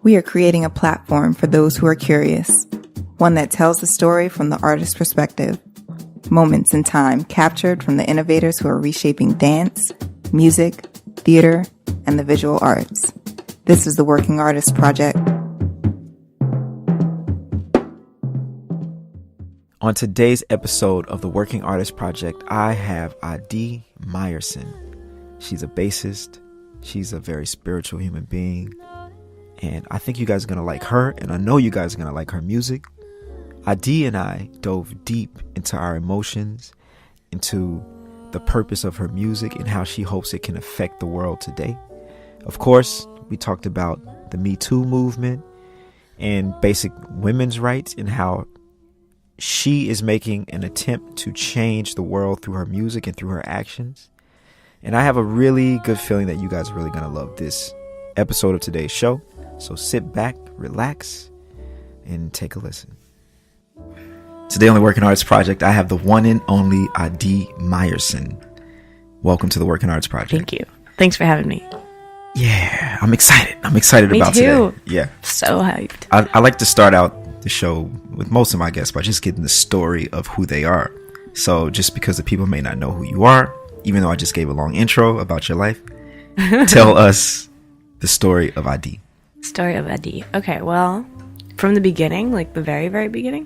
We are creating a platform for those who are curious, one that tells the story from the artist's perspective. Moments in time captured from the innovators who are reshaping dance, music, theater, and the visual arts. This is the Working Artist Project. On today's episode of the Working Artist Project, I have Adi Meyerson. She's a bassist. She's a very spiritual human being. And I think you guys are going to like her, and I know you guys are going to like her music. Adi and I dove deep into our emotions, into the purpose of her music and how she hopes it can affect the world today. Of course, we talked about the Me Too movement and basic women's rights and how she is making an attempt to change the world through her music and through her actions. And I have a really good feeling that you guys are really going to love this episode of today's show. So sit back, relax, and take a listen. Today on the Working Arts Project, I have the one and only Adi Meyerson. Welcome to the Working Arts Project. Thank you. Thanks for having me. Yeah, I'm excited. I'm excited Me about too. today. Yeah. So hyped. I like to start out the show with most of my guests by just getting the story of who they are. So just because the people may not know who you are, even though I just gave a long intro about your life, tell us the story of Adi. Story of Adi. Okay, well, from the beginning, like the very, very beginning.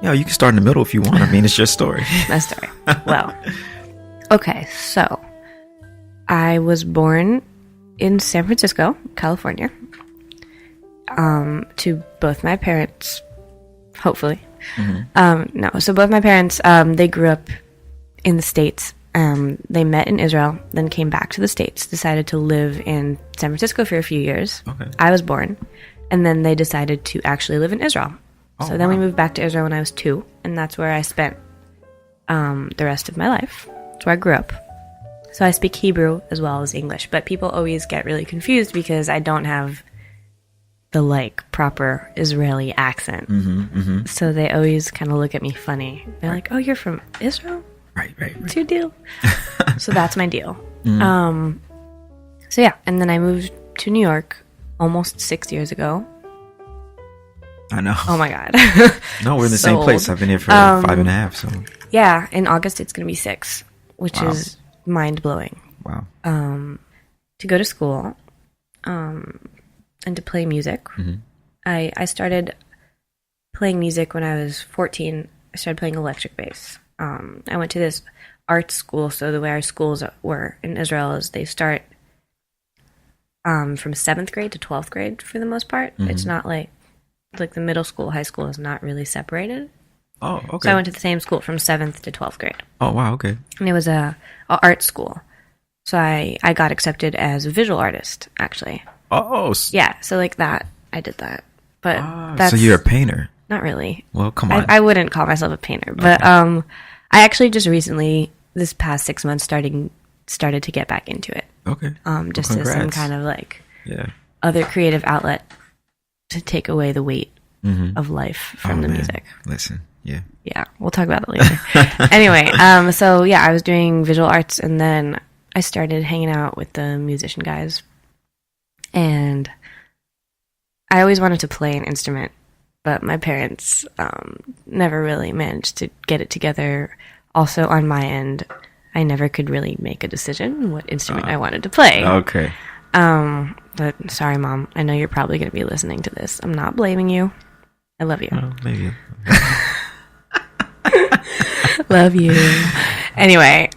Yeah, you can start in the middle if you want. I mean, it's your story. My story. Well, okay, so I was born in San Francisco, California, to both my parents, hopefully. Mm-hmm. So both my parents, they grew up in the States. They met in Israel, then came back to the States, decided to live in San Francisco for a few years. Okay. I was born, and then they decided to actually live in Israel. Oh, so then we moved back to Israel when I was 2, and that's where I spent the rest of my life. That's where I grew up. So I speak Hebrew as well as English, but people always get really confused because I don't have the proper Israeli accent. Mm-hmm, mm-hmm. So they always kind of look at me funny. They're like, "Oh, you're from Israel? Right. What's your deal?" So that's my deal. Mm-hmm. So yeah, and then I moved to New York almost 6 years ago. I know. Oh my God. No, we're in the same place. I've been here for 5.5. So yeah, in August it's going to be 6, which is mind blowing. Wow. To go to school, and to play music. Mm-hmm. I started playing music when I was 14. I started playing electric bass. I went to this art school. So the way our schools were in Israel is they start from 7th grade to 12th grade for the most part. Mm-hmm. It's not like the middle school, high school is not really separated. Oh, okay. So I went to the same school from 7th to 12th grade. Oh, wow, okay. And it was a art school. So I got accepted as a visual artist, actually. Oh. Yeah, so that, I did that. But that's... So you're a painter? Not really. Well, come on. I wouldn't call myself a painter. But I actually just recently, this past 6 months, started to get back into it. Okay. Just as some kind of other creative outlet to take away the weight of life from the music. Listen, yeah. Yeah, we'll talk about it later. Anyway, so yeah, I was doing visual arts, and then I started hanging out with the musician guys. And I always wanted to play an instrument, but my parents never really managed to get it together. Also, on my end, I never could really make a decision what instrument I wanted to play. Okay. But sorry, Mom. I know you're probably going to be listening to this. I'm not blaming you. I love you. Maybe. Love you. Anyway,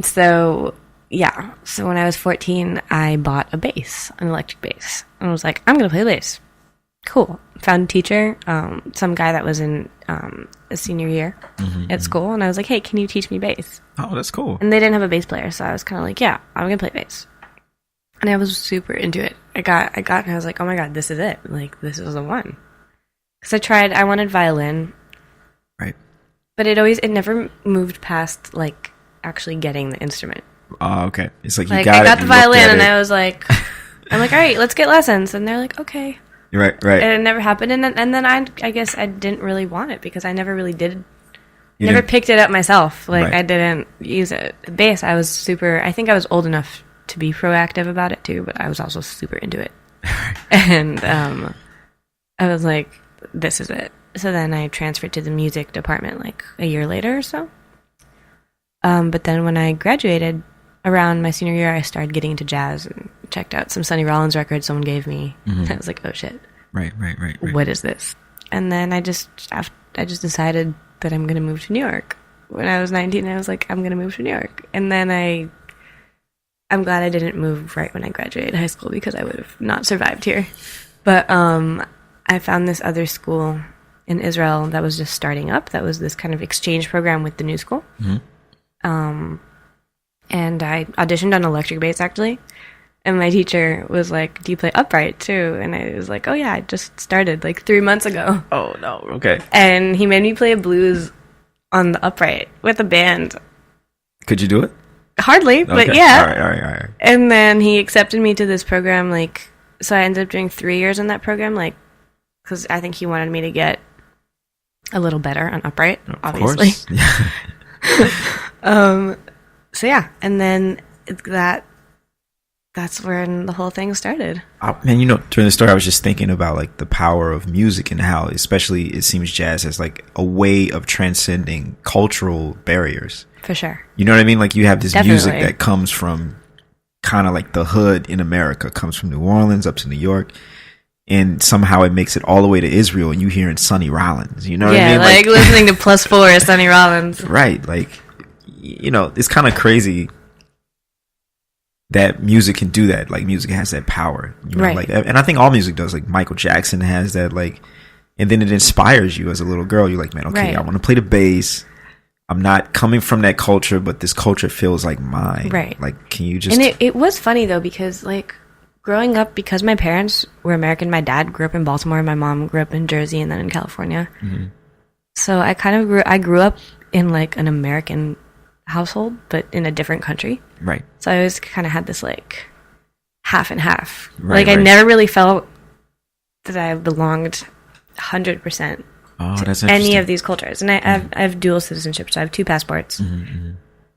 so yeah. So when I was 14, I bought a bass, an electric bass. And I was like, I'm going to play bass. Cool. Found a teacher, some guy that was in a senior year at school. And I was like, hey, can you teach me bass? Oh, that's cool. And they didn't have a bass player. So I was kind of like, yeah, I'm going to play bass. And I was super into it. I got and I was like, oh my God, this is it. This is the one. Because I wanted violin. Right. But it never moved past, actually getting the instrument. Oh, okay. It's you got it. I got the violin and I was like, I'm like, all right, let's get lessons. And they're like, okay. Right. And it never happened. And then I guess I didn't really want it because I never really did. Never picked it up myself. I didn't use it. Bass, I think I was old enough to be proactive about it too, but I was also super into it. And I was like, this is it. So then I transferred to the music department like a year later or so. But then when I graduated, around my senior year, I started getting into jazz and checked out some Sonny Rollins records someone gave me. I was like, oh shit. Right. What is this? And then I just decided that I'm going to move to New York. When I was 19, I was like, I'm going to move to New York. And then I'm glad I didn't move right when I graduated high school because I would have not survived here. But I found this other school in Israel that was just starting up. That was this kind of exchange program with the new school. And I auditioned on electric bass, actually. And my teacher was like, do you play upright, too? And I was like, oh, yeah, I just started, like, 3 months ago. Oh, no. Okay. And he made me play a blues on the upright with a band. Could you do it? Hardly, but okay. yeah. All right. And then he accepted me to this program, like, so I ended up doing 3 years in that program, like, because I think he wanted me to get a little better on upright, obviously. Of course. So yeah, and then that's where the whole thing started. Man, during the story, I was just thinking about like the power of music and how, especially, it seems jazz has like a way of transcending cultural barriers. For sure. You know what I mean? Like you have this Definitely. music that comes from kind of like the hood in America, comes from New Orleans up to New York, and somehow it makes it all the way to Israel, and you hearing Sonny Rollins. You know what I mean? Like listening to +4 Sonny Rollins. Right, like. It's kind of crazy that music can do that. Like music has that power, right? Like, and I think all music does. Like Michael Jackson has that. Like, and then it inspires you as a little girl. You're like, man, okay, right. I want to play the bass. I'm not coming from that culture, but this culture feels like mine. Right. Like, can you just? And it was funny though because like growing up, because my parents were American. My dad grew up in Baltimore. My mom grew up in Jersey, and then in California. So I kind of grew up in like an American household, but in a different country. Right. So I always kind of had this like half and half. Right, I never really felt that I belonged 100% to any of these cultures. And I have dual citizenship, so I have 2 passports.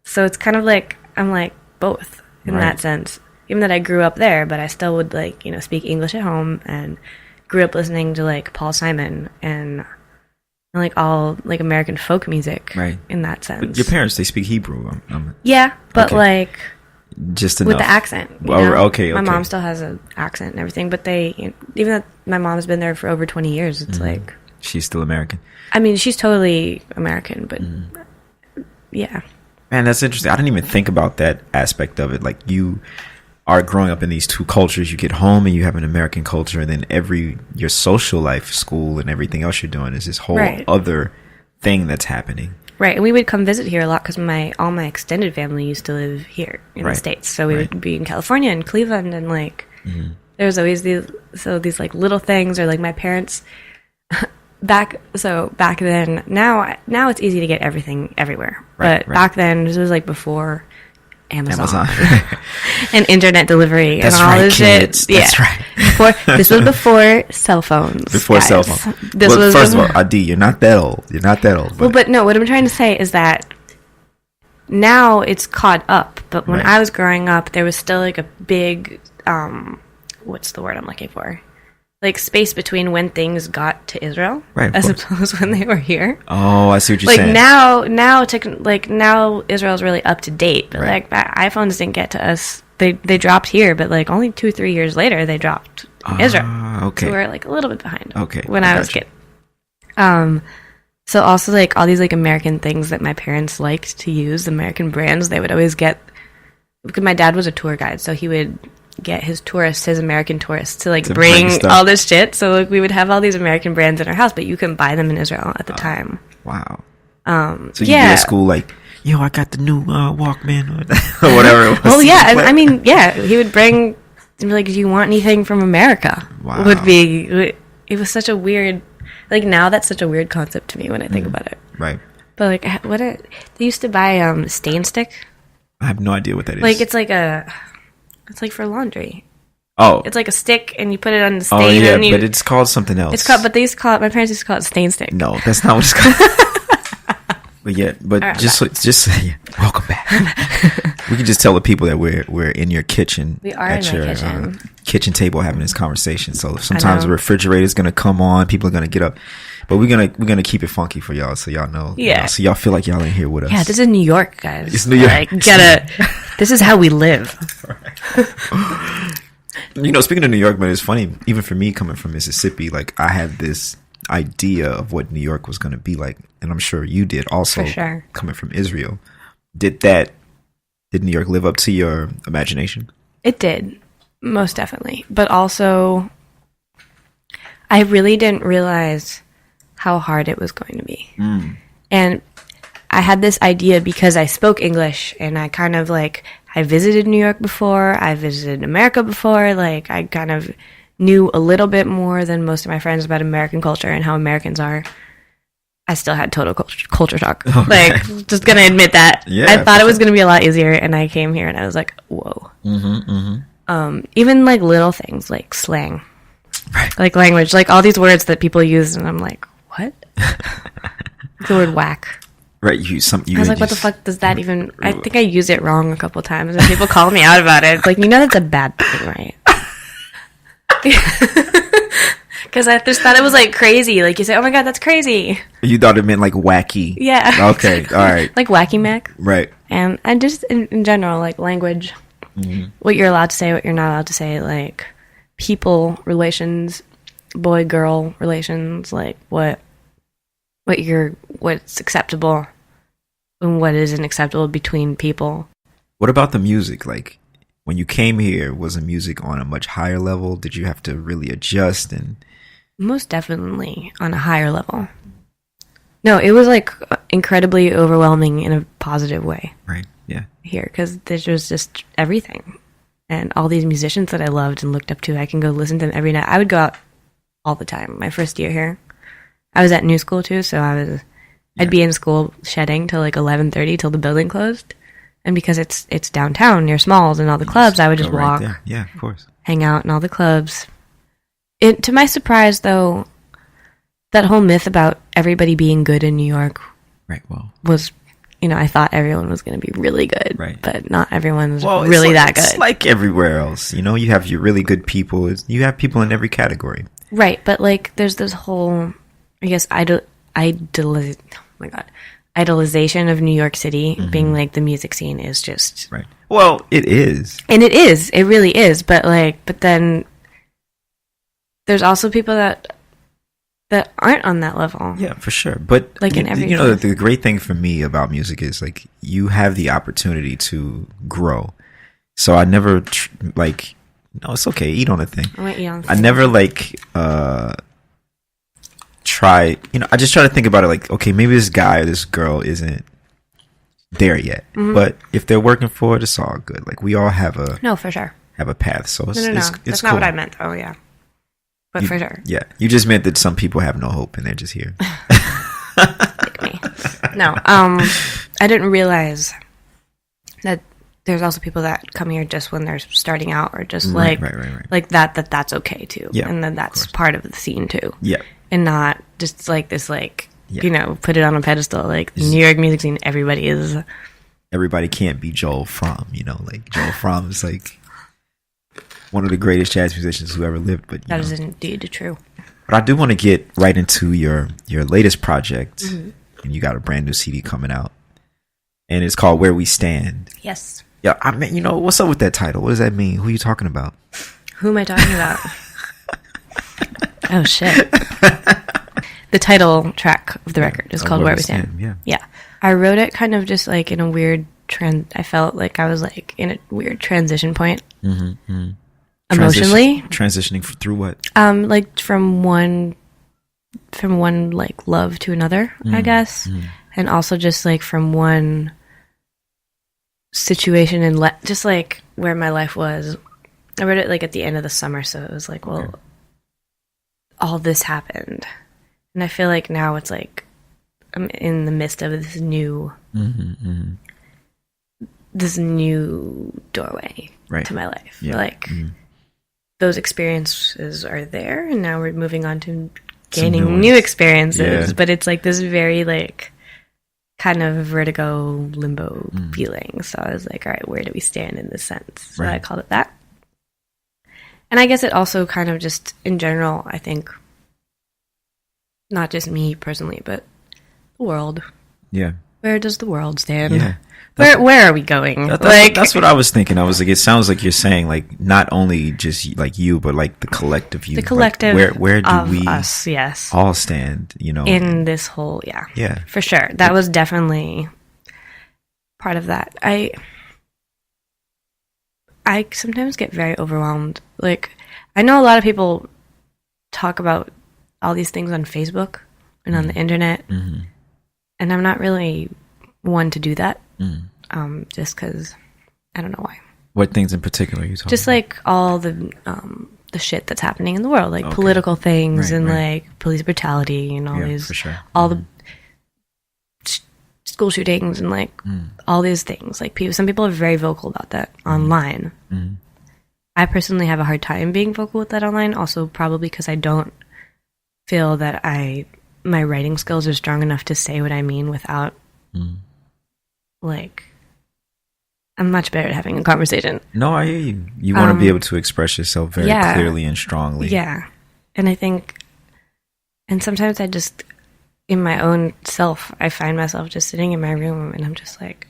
So it's kind of like I'm like both in that sense. Even that I grew up there, but I still would like, speak English at home and grew up listening to like Paul Simon and like all like American folk music, right? In that sense. But your parents, they speak Hebrew. Yeah, but okay. Like just enough. With the accent. Okay. My mom still has an accent and everything, but even though my mom's been there for over 20 years, it's like she's still American. I mean, she's totally American, but yeah. Man, that's interesting. I didn't even think about that aspect of it. Like you are growing up in these 2 cultures. You get home and you have an American culture, and then your social life, school, and everything else you're doing is this whole other thing that's happening. Right, and we would come visit here a lot because all my extended family used to live here in the States. So we would be in California and Cleveland, and like there was always these like little things, or like my parents back then. Now it's easy to get everything everywhere, but back then this was like before Amazon. And internet delivery. That's and all this kids. Shit. That's right. This was before cell phones. Cell phones. First of all, Adi, you're not that old. But no, what I'm trying to say is that now it's caught up. But when I was growing up, there was still like a big, what's the word I'm looking for? Like space between when things got to Israel, as opposed to when they were here. Oh, I see what you're saying. Now Israel's really up to date. But like iPhones didn't get to us. They dropped here, but like only 2-3 years later they dropped in Israel. Okay. So we're like a little bit behind. Okay. When I was a kid. So also like all these like American things that my parents liked to use, American brands, they would always get, because my dad was a tour guide, so he would get his American tourists to like bring all this shit. So like we would have all these American brands in our house, but you couldn't buy them in Israel at the time. Wow. So you go to school like, I got the new Walkman or whatever it was. Well, yeah. I mean, yeah, he would bring, like, do you want anything from America? Wow. It was such a weird, like now that's such a weird concept to me when I think about it. Right. But like they used to buy stain stick. I have no idea what that is. Like it's like for laundry. Oh. It's like a stick and you put it on the stain. Oh yeah, but it's called something else. But my parents used to call it stain stick. No, that's not what it's called. But just welcome back. We can just tell the people that we're in your kitchen. We are in your kitchen. kitchen table having this conversation. So sometimes the refrigerator is gonna come on, people are gonna get up, but we're gonna keep it funky for y'all, so y'all know. Yeah. You know, so y'all feel like y'all in here with us. Yeah, this is New York, guys. It's New York. Like, this is how we live. You know, speaking of New York, but it's funny, even for me coming from Mississippi, like I had this idea of what New York was gonna be like, and I'm sure you did also. For sure. Coming from Israel, did New York live up to your imagination? It did, most definitely. But also, I really didn't realize how hard it was going to be. And I had this idea because I spoke English, and I kind of like, I visited New York before, I visited America before, like I kind of knew a little bit more than most of my friends about American culture and how Americans are. I still had total culture shock. Okay. Like, just gonna admit that. Yeah, I thought it was gonna be a lot easier, and I came here and I was like, whoa. Even like little things like slang, right. Like language, like all these words that people use, and I'm like, what? The word whack. Right. I was like, what the fuck does that even? I think I used it wrong a couple times, and people called me out about it. It's like, you know, that's a bad thing, right? Because I just thought it was like crazy. Like you say, oh my god, that's crazy. You thought it meant like wacky. Yeah. Okay. All right. Like wacky Mac. Right. And just in general, like language, what you're allowed to say, what you're not allowed to say, like people relations, boy girl relations, like what's acceptable and what isn't acceptable between people. What about the music? Like when you came here, was the music on a much higher level? Did you have to really adjust? And most definitely on a higher level. No, it was like incredibly overwhelming in a positive way. Right. Yeah. Here, because there was just everything, and all these musicians that I loved and looked up to. I can go listen to them every night. I would go out all the time. My first year here, I was at new school too, so I'd be in school shedding till like 11:30 till the building closed. And because it's downtown near Smalls and all the clubs, I would just walk. Right. Yeah, of course. Hang out in all the clubs. To my surprise, though, that whole myth about everybody being good in New York, right? Well, was, you know, I thought everyone was going to be really good, right? But not everyone's really that good. It's like everywhere else, you know. You have your really good people. You have people in every category, right? But like, there's this whole, I guess, idolization of New York City, being like the music scene is just right. Well, it is, and it really is. But then there's also people that aren't on that level. Yeah, for sure. But like in every, you know, the great thing for me about music is like you have the opportunity to grow. So I never no, it's okay. Eat on a thing. I never try, you know, I just try to think about it like, okay, maybe this guy or this girl isn't there yet, but if they're working for it, it's all good. Like we all have for sure have a path. So it's that's not what I meant. Oh yeah, but for sure. Yeah, you just meant that some people have no hope and they're just here. Like me. No, I didn't realize that there's also people that come here just when they're starting out, or just right. Like that's okay too. Yeah, and then that's part of the scene too. Yeah. And not just like this, like, you know, put it on a pedestal. Like, the New York music scene, everybody can't be Joel Fromm, you know? Like, Joel Fromm is like one of the greatest jazz musicians who ever lived. But that is indeed true. But I do want to get right into your latest project. And you got a brand new CD coming out. And it's called Where We Stand. Yes. Yeah, I mean, you know, what's up with that title? What does that mean? Who are you talking about? Who am I talking about? Oh, shit. The title track of the record is called Where We Stand. Yeah. I wrote it kind of just like in a weird I felt like I was like in a weird transition point. Emotionally. Transitioning through what? Like from one like love to another, I guess. And also just like from one situation and just like where my life was. I wrote it like at the end of the summer, so it was like, well, all this happened, and I feel like now it's like I'm in the midst of this new this new doorway to my life. Like those experiences are there, and now we're moving on to gaining new experiences. But it's like this very like kind of vertigo limbo feeling. So I was like, all right, where do we stand in this sense? So I called it that. And I guess it also kind of just in general, I think, not just me personally, but the world. Yeah. Where does the world stand? Yeah. Where are we going? That's what I was thinking. I was like, it sounds like you're saying like not only just like you, but like the collective you. The collective like, where do we us, yes, all stand? You know, in this whole for sure. That was definitely part of that. I sometimes get very overwhelmed. Like, I know a lot of people talk about all these things on Facebook and on the internet, and I'm not really one to do that. Just because I don't know why. What things in particular are you talking just about? like all the shit that's happening in the world, like political things and like police brutality and all these, for sure. all the school shootings and like all these things. Like some people are very vocal about that online. I personally have a hard time being vocal with that online. Also, probably because I don't feel that my writing skills are strong enough to say what I mean without like. I'm much better at having a conversation. No, I hear you. You want to be able to express yourself very clearly and strongly. Yeah. And I think, and sometimes I just, in my own self, I find myself just sitting in my room and I'm just like,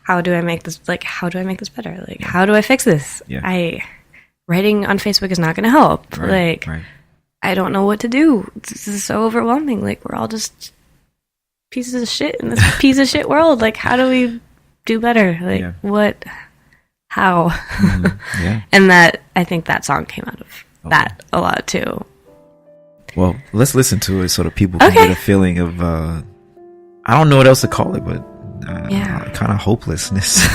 how do I make this better? Like, how do I fix this? Yeah. Writing on Facebook is not going to help. Right. I don't know what to do. This is so overwhelming. Like, we're all just pieces of shit in this piece of shit world. Like, how do we do better? Like, what, how? And that, I think that song came out of that a lot too. Well, let's listen to it so that people can get a feeling of, I don't know what else to call it, but kind of hopelessness.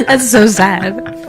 That's so sad.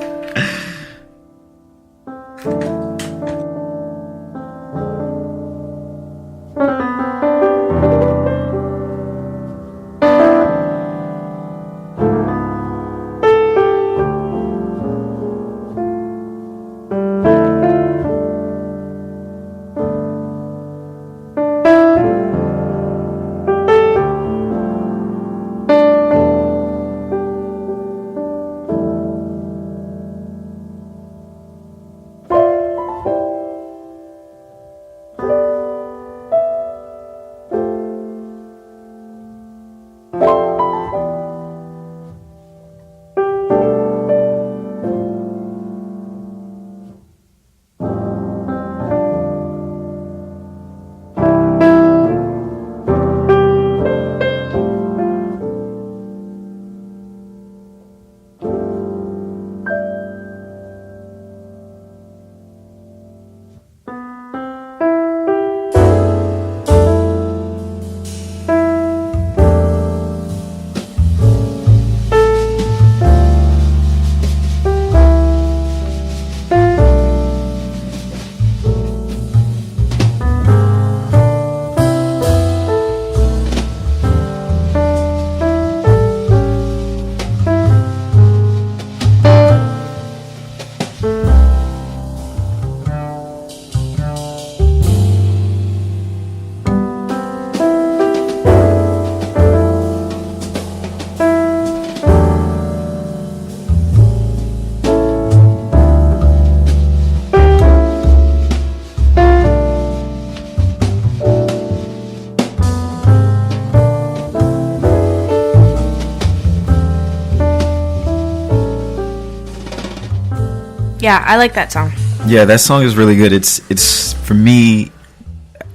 Yeah, I like that song. Yeah, that song is really good. It's for me,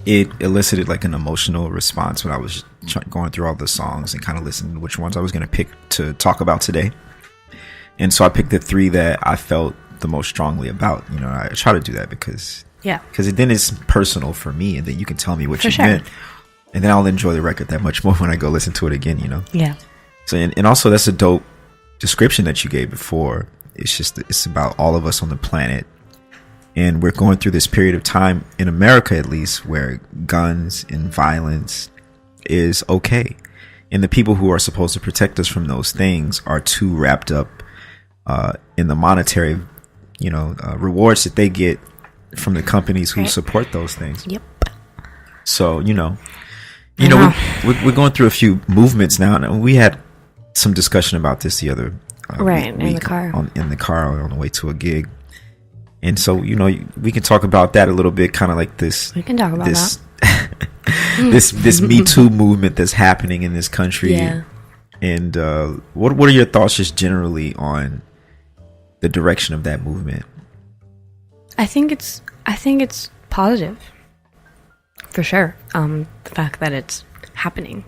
it elicited like an emotional response when I was going through all the songs and kind of listening to which ones I was going to pick to talk about today. And so I picked the three that I felt the most strongly about. You know, I try to do that because then it's personal for me, and then you can tell me what you meant, and then I'll enjoy the record that much more when I go listen to it again. You know. Yeah. So and also that's a dope description that you gave before. It's about all of us on the planet, and we're going through this period of time in America, at least, where guns and violence is okay, and the people who are supposed to protect us from those things are too wrapped up in the monetary, rewards that they get from the companies who support those things. Yep. So we're going through a few movements now, and we had some discussion about this the other in the car. In the car on the way to a gig. And so, we can talk about that a little bit, kind of like this. We can talk about that. this Me Too movement that's happening in this country. Yeah. And what are your thoughts just generally on the direction of that movement? I think it's positive, for sure. The fact that it's happening,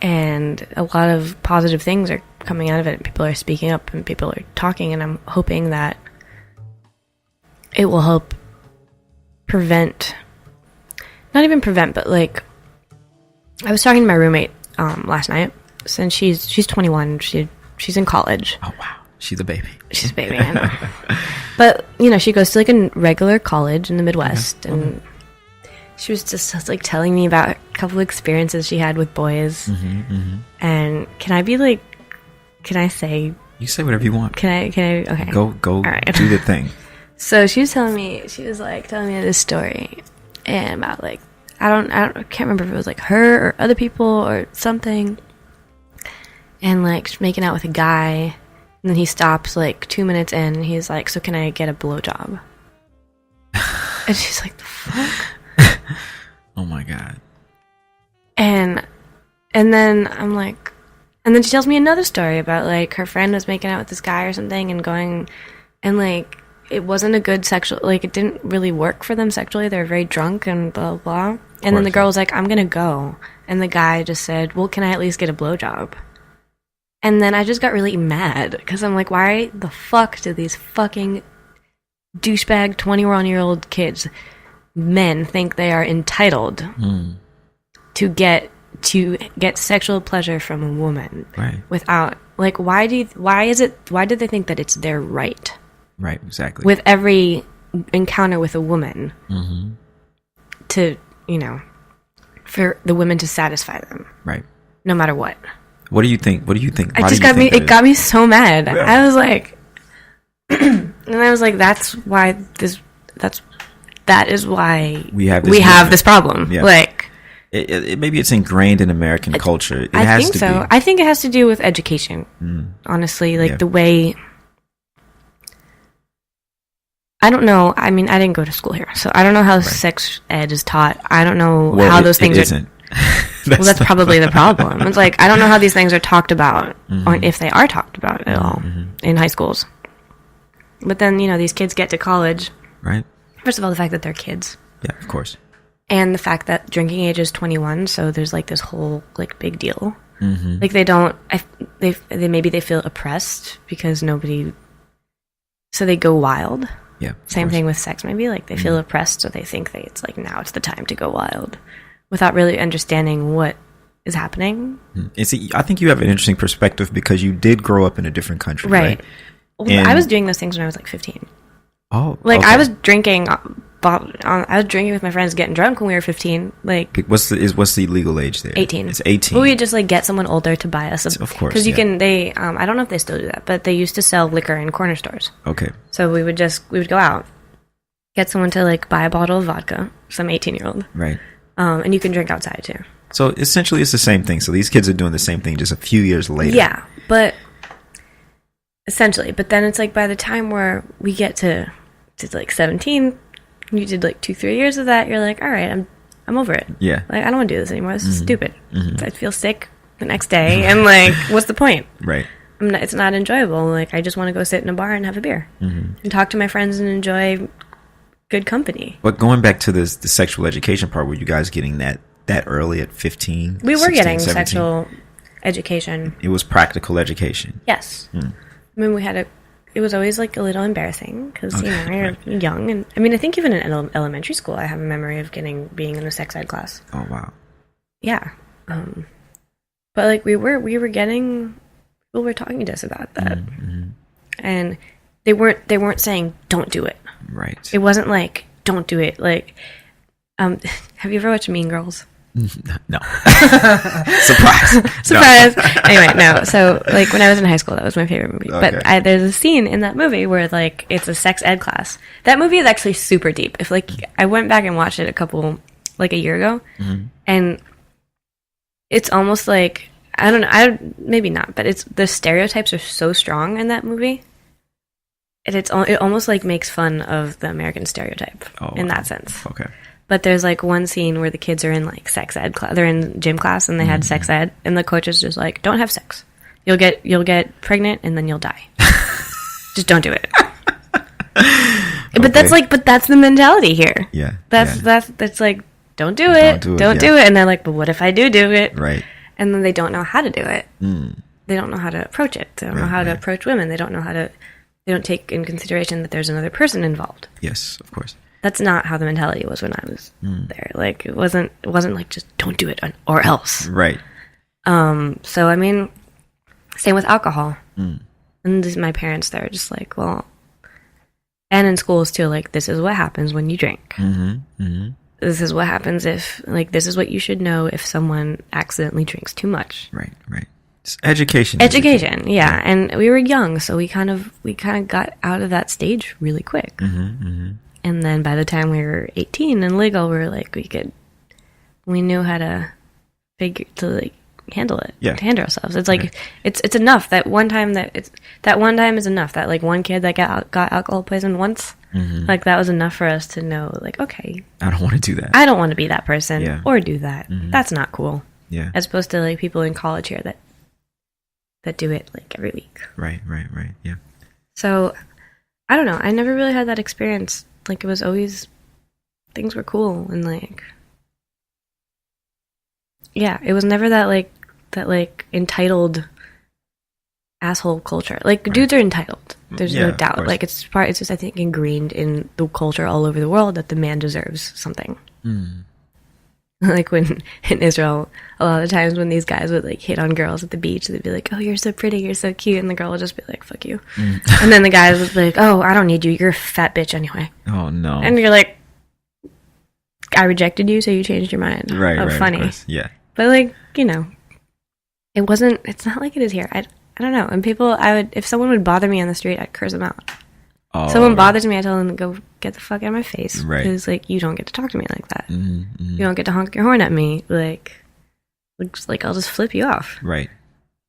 and a lot of positive things are coming out of it. People are speaking up and people are talking, and I'm hoping that it will help prevent, not even prevent, but like, I was talking to my roommate last night, since she's 21, she's in college. Oh wow, she's a baby. She's a baby, I know. But she goes to like a regular college in the Midwest, and she was just like telling me about a couple of experiences she had with boys. And can I say? You say whatever you want. Can I? Okay. Go. All right. Do the thing. So she was telling me this story, and about like I can't remember if it was like her or other people or something, and like she's making out with a guy, and then he stops like 2 minutes in, and he's like, "So can I get a blowjob?" And she's like, "The fuck." Oh my god. And then I'm like, and then she tells me another story about like her friend was making out with this guy or something, and going, and like it wasn't a good sexual, like it didn't really work for them sexually. They were very drunk and blah blah. And then the girl was like, "I'm gonna go," and the guy just said, "Well, can I at least get a blowjob?" And then I just got really mad because I'm like, why the fuck do these fucking douchebag 21-year-old kids, men, think they are entitled to get sexual pleasure from a woman, right? Without like, why do they think that it's their right? Right, exactly. With every encounter with a woman, to for the women to satisfy them, right? No matter what. What do you think? It got me so mad. Yeah. I was like, and I was like, that is why we have this problem. Yeah. Like, maybe it's ingrained in American culture. I think so. I think it has to do with education. Honestly, like the way. I don't know. I mean, I didn't go to school here, so I don't know how sex ed is taught. I don't know how those things isn't. That's probably the problem. It's like, I don't know how these things are talked about, or if they are talked about at all in high schools. But then, these kids get to college. Right. First of all, the fact that they're kids. Yeah, of course. And the fact that drinking age is 21, so there's like this whole like big deal. Like they feel oppressed because nobody, so they go wild. Yeah. Same thing with sex, maybe. Like, they feel oppressed, so they think it's like, now it's the time to go wild, without really understanding what is happening. I think you have an interesting perspective because you did grow up in a different country, right? Well, I was doing those things when I was like 15. Oh, like, okay. I was drinking with my friends, getting drunk when we were 15. Like, what's the legal age there? 18. It's 18. But we would just like get someone older to buy us, of course, because you can. They, I don't know if they still do that, but they used to sell liquor in corner stores. Okay. So we would go out, get someone to like buy a bottle of vodka, some 18-year-old, right? And you can drink outside too. So essentially, it's the same thing. So these kids are doing the same thing, just a few years later. Yeah, but essentially, but then it's like by the time where we get to like 17. You did like 2-3 years of that. You're like, all right, I'm over it. Yeah. Like, I don't want to do this anymore. This is stupid. I feel sick the next day, and like, what's the point? Right. It's not enjoyable. Like, I just want to go sit in a bar and have a beer and talk to my friends and enjoy good company. But going back to the sexual education part, were you guys getting that early at 15? We were 16, getting 17? Sexual education. It was practical education. Yes. I mean, it was always like a little embarrassing because you're young, and I mean, I think even in elementary school, I have a memory of being in a sex ed class. Oh wow! Yeah, but like we were getting, people were talking to us about that, and they weren't saying don't do it. Right. It wasn't like don't do it. Like, have you ever watched Mean Girls? No. Surprise. No. Anyway, no. So, like, when I was in high school, that was my favorite movie. Okay. But there's a scene in that movie where, like, it's a sex ed class. That movie is actually super deep. If, like, I went back and watched it a year ago, and it's almost like I don't know. Maybe not, but the stereotypes are so strong in that movie. It almost like makes fun of the American stereotype in that sense. Okay. But there's like one scene where the kids are in like sex ed class. They're in gym class and they had sex ed, and the coach is just like, "Don't have sex. You'll get pregnant and then you'll die. Just don't do it." But that's the mentality here. Yeah. That's like, don't do it. Don't do it. And they're like, but what if I do it? Right. And then they don't know how to do it. They don't know how to approach it. They don't know how to approach women. They don't take in consideration that there's another person involved. Yes, of course. That's not how the mentality was when I was there. Like, it wasn't like just don't do it or else. Right. So I mean, same with alcohol. And my parents, they're just like, well, and in schools too, like, this is what happens when you drink. This is what happens if, like, this is what you should know if someone accidentally drinks too much. Right. It's education. Yeah. And we were young, so we kind of got out of that stage really quick. And then by the time we were 18 and legal, we were like, we knew how to handle it, to handle ourselves. It's like, it's enough that one time is enough. That like one kid that got alcohol poisoned once, like that was enough for us to know, like, okay, I don't want to do that. I don't want to be that person or do that. That's not cool. Yeah. As opposed to like people in college here that do it like every week. Right. Yeah. So I don't know. I never really had that experience. Like, it was always, things were cool and like, yeah, it was never that entitled asshole culture. Like, dudes are entitled. There's no doubt. Like, it's just, I think, ingrained in the culture all over the world that the man deserves something. Like, when in Israel, a lot of times when these guys would like hit on girls at the beach, they'd be like, "Oh, you're so pretty, you're so cute," and the girl would just be like, "Fuck you." And then the guys would be like, "Oh, I don't need you. You're a fat bitch anyway." Oh no. And you're like, "I rejected you, so you changed your mind." Right. Funny. Yeah. But like, you know, it's not like it is here. I don't know. And people, if someone would bother me on the street, I'd curse them out. Someone bothers me, I tell them to go get the fuck out of my face. Right. Because like, you don't get to talk to me like that. You don't get to honk your horn at me. Like I'll just flip you off. Right.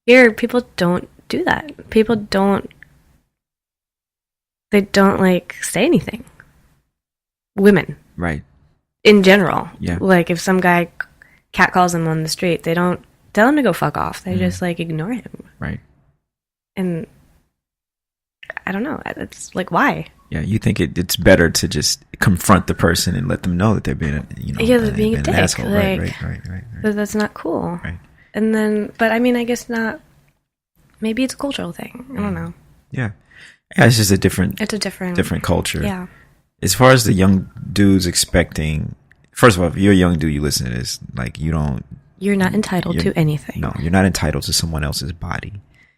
Here, people don't do that. People don't. They don't like say anything. Women. Right. In general. Yeah. Like, if some guy catcalls them on the street, they don't tell him to go fuck off. They just like ignore him. Right. And I don't know. It's like, why? Yeah, you think it's better to just confront the person and let them know that they're being, they're being a dick. Asshole. Like, Right. But that's not cool. Right. And then, but I mean, I guess not. Maybe it's a cultural thing. I don't know. Yeah, it's just a different. It's a different culture. Yeah. As far as the young dudes expecting, first of all, if you're a young dude, you listen to this, like, you're not entitled to anything. No, you're not entitled to someone else's body.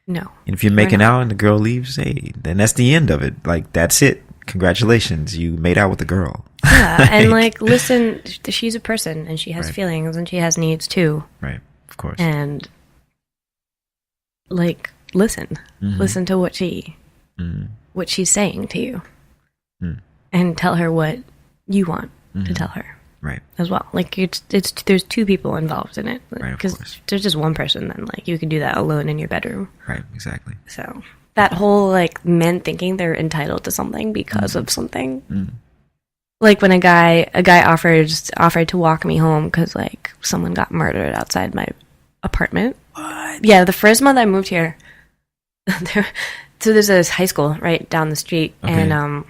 No. And if you're making out and the girl leaves, hey, then that's the end of it. Like, that's it. Congratulations, you made out with the girl. Yeah, and like, listen, she's a person and she has feelings and she has needs too. Right, of course. And like, listen to what she's saying to you, and tell her what you want to tell her. Right. As well. Like, there's two people involved in it. Right, because there's just one person, then like, you can do that alone in your bedroom. Right, exactly. So that whole like men thinking they're entitled to something because of something. Like, when a guy offered to walk me home because like someone got murdered outside my apartment. What? Yeah, the first month I moved here, so there's this high school right down the street, and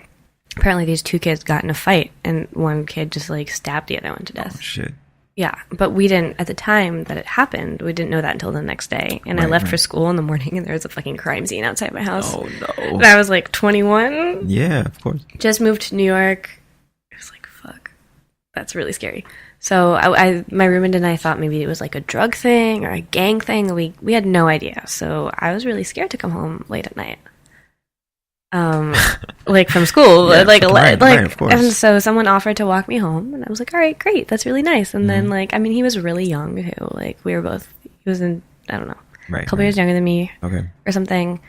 apparently these two kids got in a fight, and one kid just like stabbed the other one to death. Oh, shit. Yeah, but we didn't, at the time that it happened, we didn't know that until the next day. And I left for school in the morning, and there was a fucking crime scene outside my house. Oh, no. And I was like 21. Yeah, of course. Just moved to New York. I was like, fuck. That's really scary. So my roommate and I thought maybe it was like a drug thing or a gang thing. We had no idea. So I was really scared to come home late at night. Like, from school, Yeah, right, of course. And so someone offered to walk me home, and I was like, all right, great, that's really nice. And then, like, I mean, he was really young too. Like, he was in, I don't know, a couple years younger than me, or something. And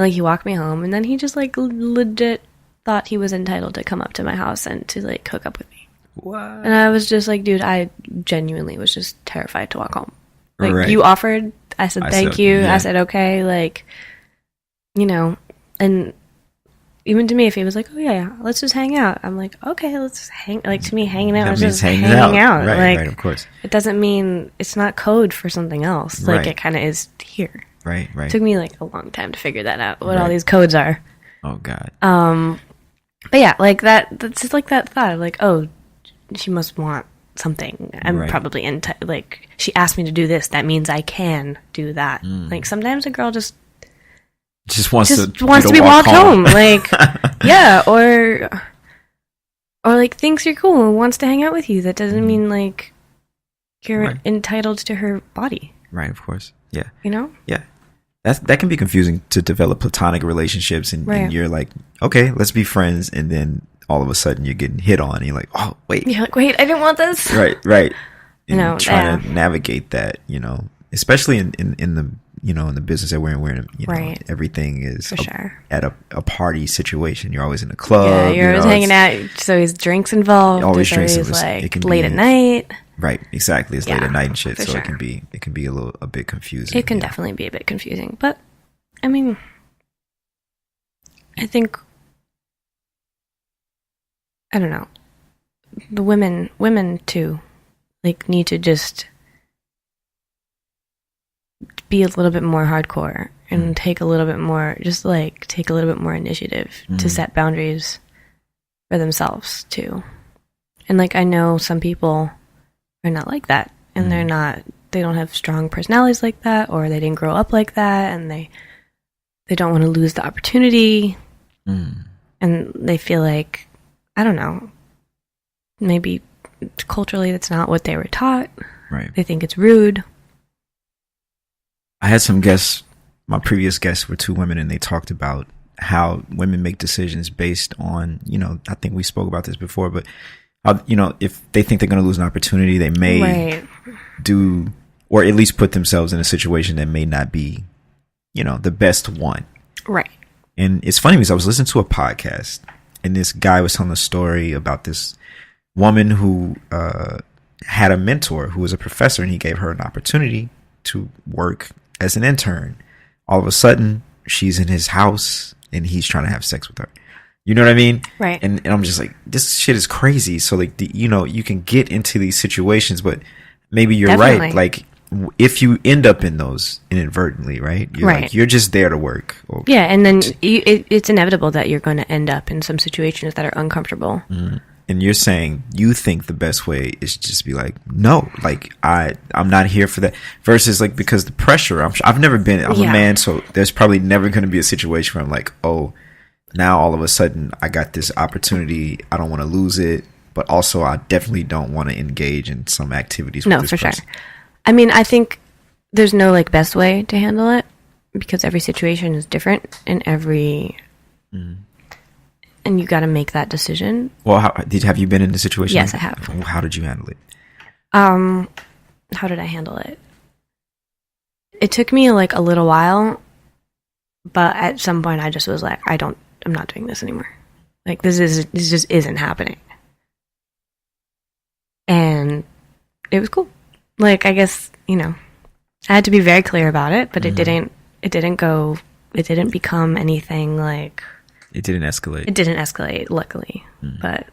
like, he walked me home, and then he just like legit thought he was entitled to come up to my house and to like hook up with me. What? And I was just like, dude, I genuinely was just terrified to walk home. Like, you offered thank you. Yeah. I said, okay, like, you know, and even to me, if he was like, oh yeah, let's just hang out. I'm like, okay, let's just hang. Like, to me, hanging out is just hanging out. Right, like, of course. It doesn't mean it's not code for something else. Like, Right. it kind of is here. Right. It took me like a long time to figure that out, what all Right. these codes are. Oh God. But yeah, like that's just like that thought of like, oh, she must want something. I'm Right. probably into, like, she asked me to do this. That means I can do that. Like, sometimes a girl just wants to be walked home. Like, yeah, or like thinks you're cool and wants to hang out with you. That doesn't mean like you're Right. entitled to her body. Right, of course. Yeah. You know? Yeah. That can be confusing to develop platonic relationships and Right. you're like, okay, let's be friends, and then all of a sudden you're getting hit on and you're like, oh wait. You're like, wait, I didn't want this. Right. And No, trying to navigate that, you know, especially in the, you know, in the business that we're in, you know, Right. everything is For sure. at a party situation. You're always in a club. Yeah, you're always know, hanging out. So there's drinks involved. Always There's drinks. always, It like can late be- at night. Right, exactly. It's late Yeah, at night and shit, for so sure. it can be a bit confusing. It can you know. definitely be a bit confusing, but I mean, I think, I don't know, the women too, like, need to just be a little bit more hardcore and take a little bit more initiative to set boundaries for themselves too. And like, I know some people are not like that, and they don't have strong personalities like that, or they didn't grow up like that, and they don't want to lose the opportunity, and they feel like, I don't know, maybe culturally that's not what they were taught. Right. They think it's rude. I had some guests. My previous guests were two women, and they talked about how women make decisions based on, you know, I think we spoke about this before, but you know, if they think they're going to lose an opportunity, they may do, or at least put themselves in a situation that may not be, you know, the best one. Right. And it's funny because I was listening to a podcast, and this guy was telling a story about this woman who had a mentor who was a professor, and he gave her an opportunity to work as an intern. All of a sudden, she's in his house, and he's trying to have sex with her. You know what I mean? Right. And I'm just like, this shit is crazy. So like, you know, you can get into these situations, but maybe you're Definitely. right. Like, if you end up in those inadvertently, right? You're Right. like, you're just there to work. Or, Yeah, and then it's inevitable that you're going to end up in some situations that are uncomfortable. And you're saying you think the best way is just be like, no, like I'm not here for that. Versus like, because the pressure, I've never been, I'm a man, so there's probably never going to be a situation where I'm like, oh, now all of a sudden I got this opportunity. I don't want to lose it, but also I definitely don't want to engage in some activities. No, with this for person. sure. I mean, I think there's no like best way to handle it, because every situation is different, and and you got to make that decision. Well, have you been in the situation? Yes, I have. How did you handle it? How did I handle it? It took me like a little while, but at some point I just was like, I'm not doing this anymore. Like, this just isn't happening. And it was cool. Like, I guess, you know, I had to be very clear about it, but it didn't become anything like, It didn't escalate. it didn't escalate, luckily. But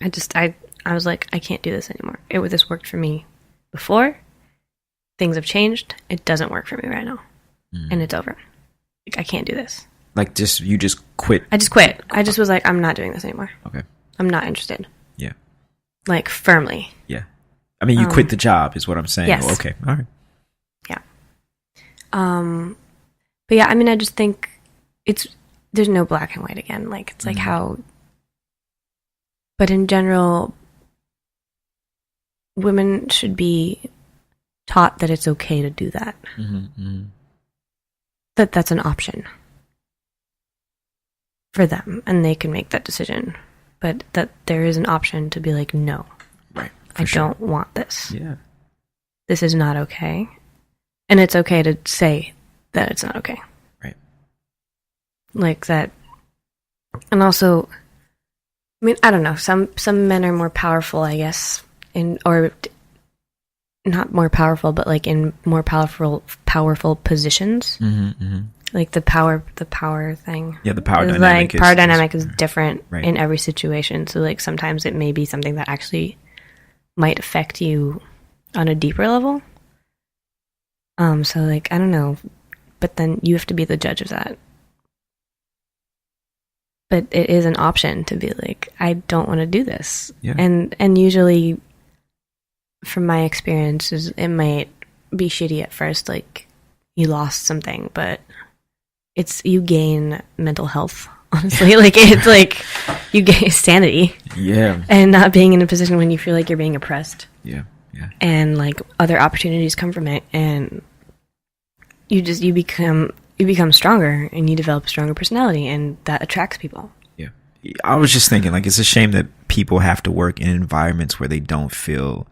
I was like, I can't do this anymore. This worked for me before. Things have changed. It doesn't work for me right now. And it's over. Like, I can't do this. Like, you just quit. I just quit. I just was like, I'm not doing this anymore. Okay. I'm not interested. Yeah. Like, firmly. Yeah. I mean, you quit the job is what I'm saying. Yes. Oh, okay. All right. Yeah. But yeah, I mean, I just think there's no black and white again. Like, it's like how, but in general, women should be taught that it's okay to do that. That's an option for them, and they can make that decision. But that there is an option to be like, no, Right. I don't want this. Yeah. This is not okay. And it's okay to say that it's not okay. Right. Like that. And also, I mean, I don't know. Some men are more powerful, I guess, or not more powerful, but like in more powerful positions. Like the power thing. Yeah, the power is dynamic. Like power dynamic is different right. in every situation. So like sometimes it may be something that actually might affect you on a deeper level. So like I don't know, but then you have to be the judge of that. But it is an option to be like, I don't want to do this. Yeah. And usually, from my experiences, it might be shitty at first, like you lost something, but you gain mental health, honestly. Like it's like you gain sanity. Yeah. And not being in a position when you feel like you're being oppressed. Yeah. Yeah. And like other opportunities come from it, and you become stronger, and you develop a stronger personality, and that attracts people. Yeah. I was just thinking, like, it's a shame that people have to work in environments where they don't feel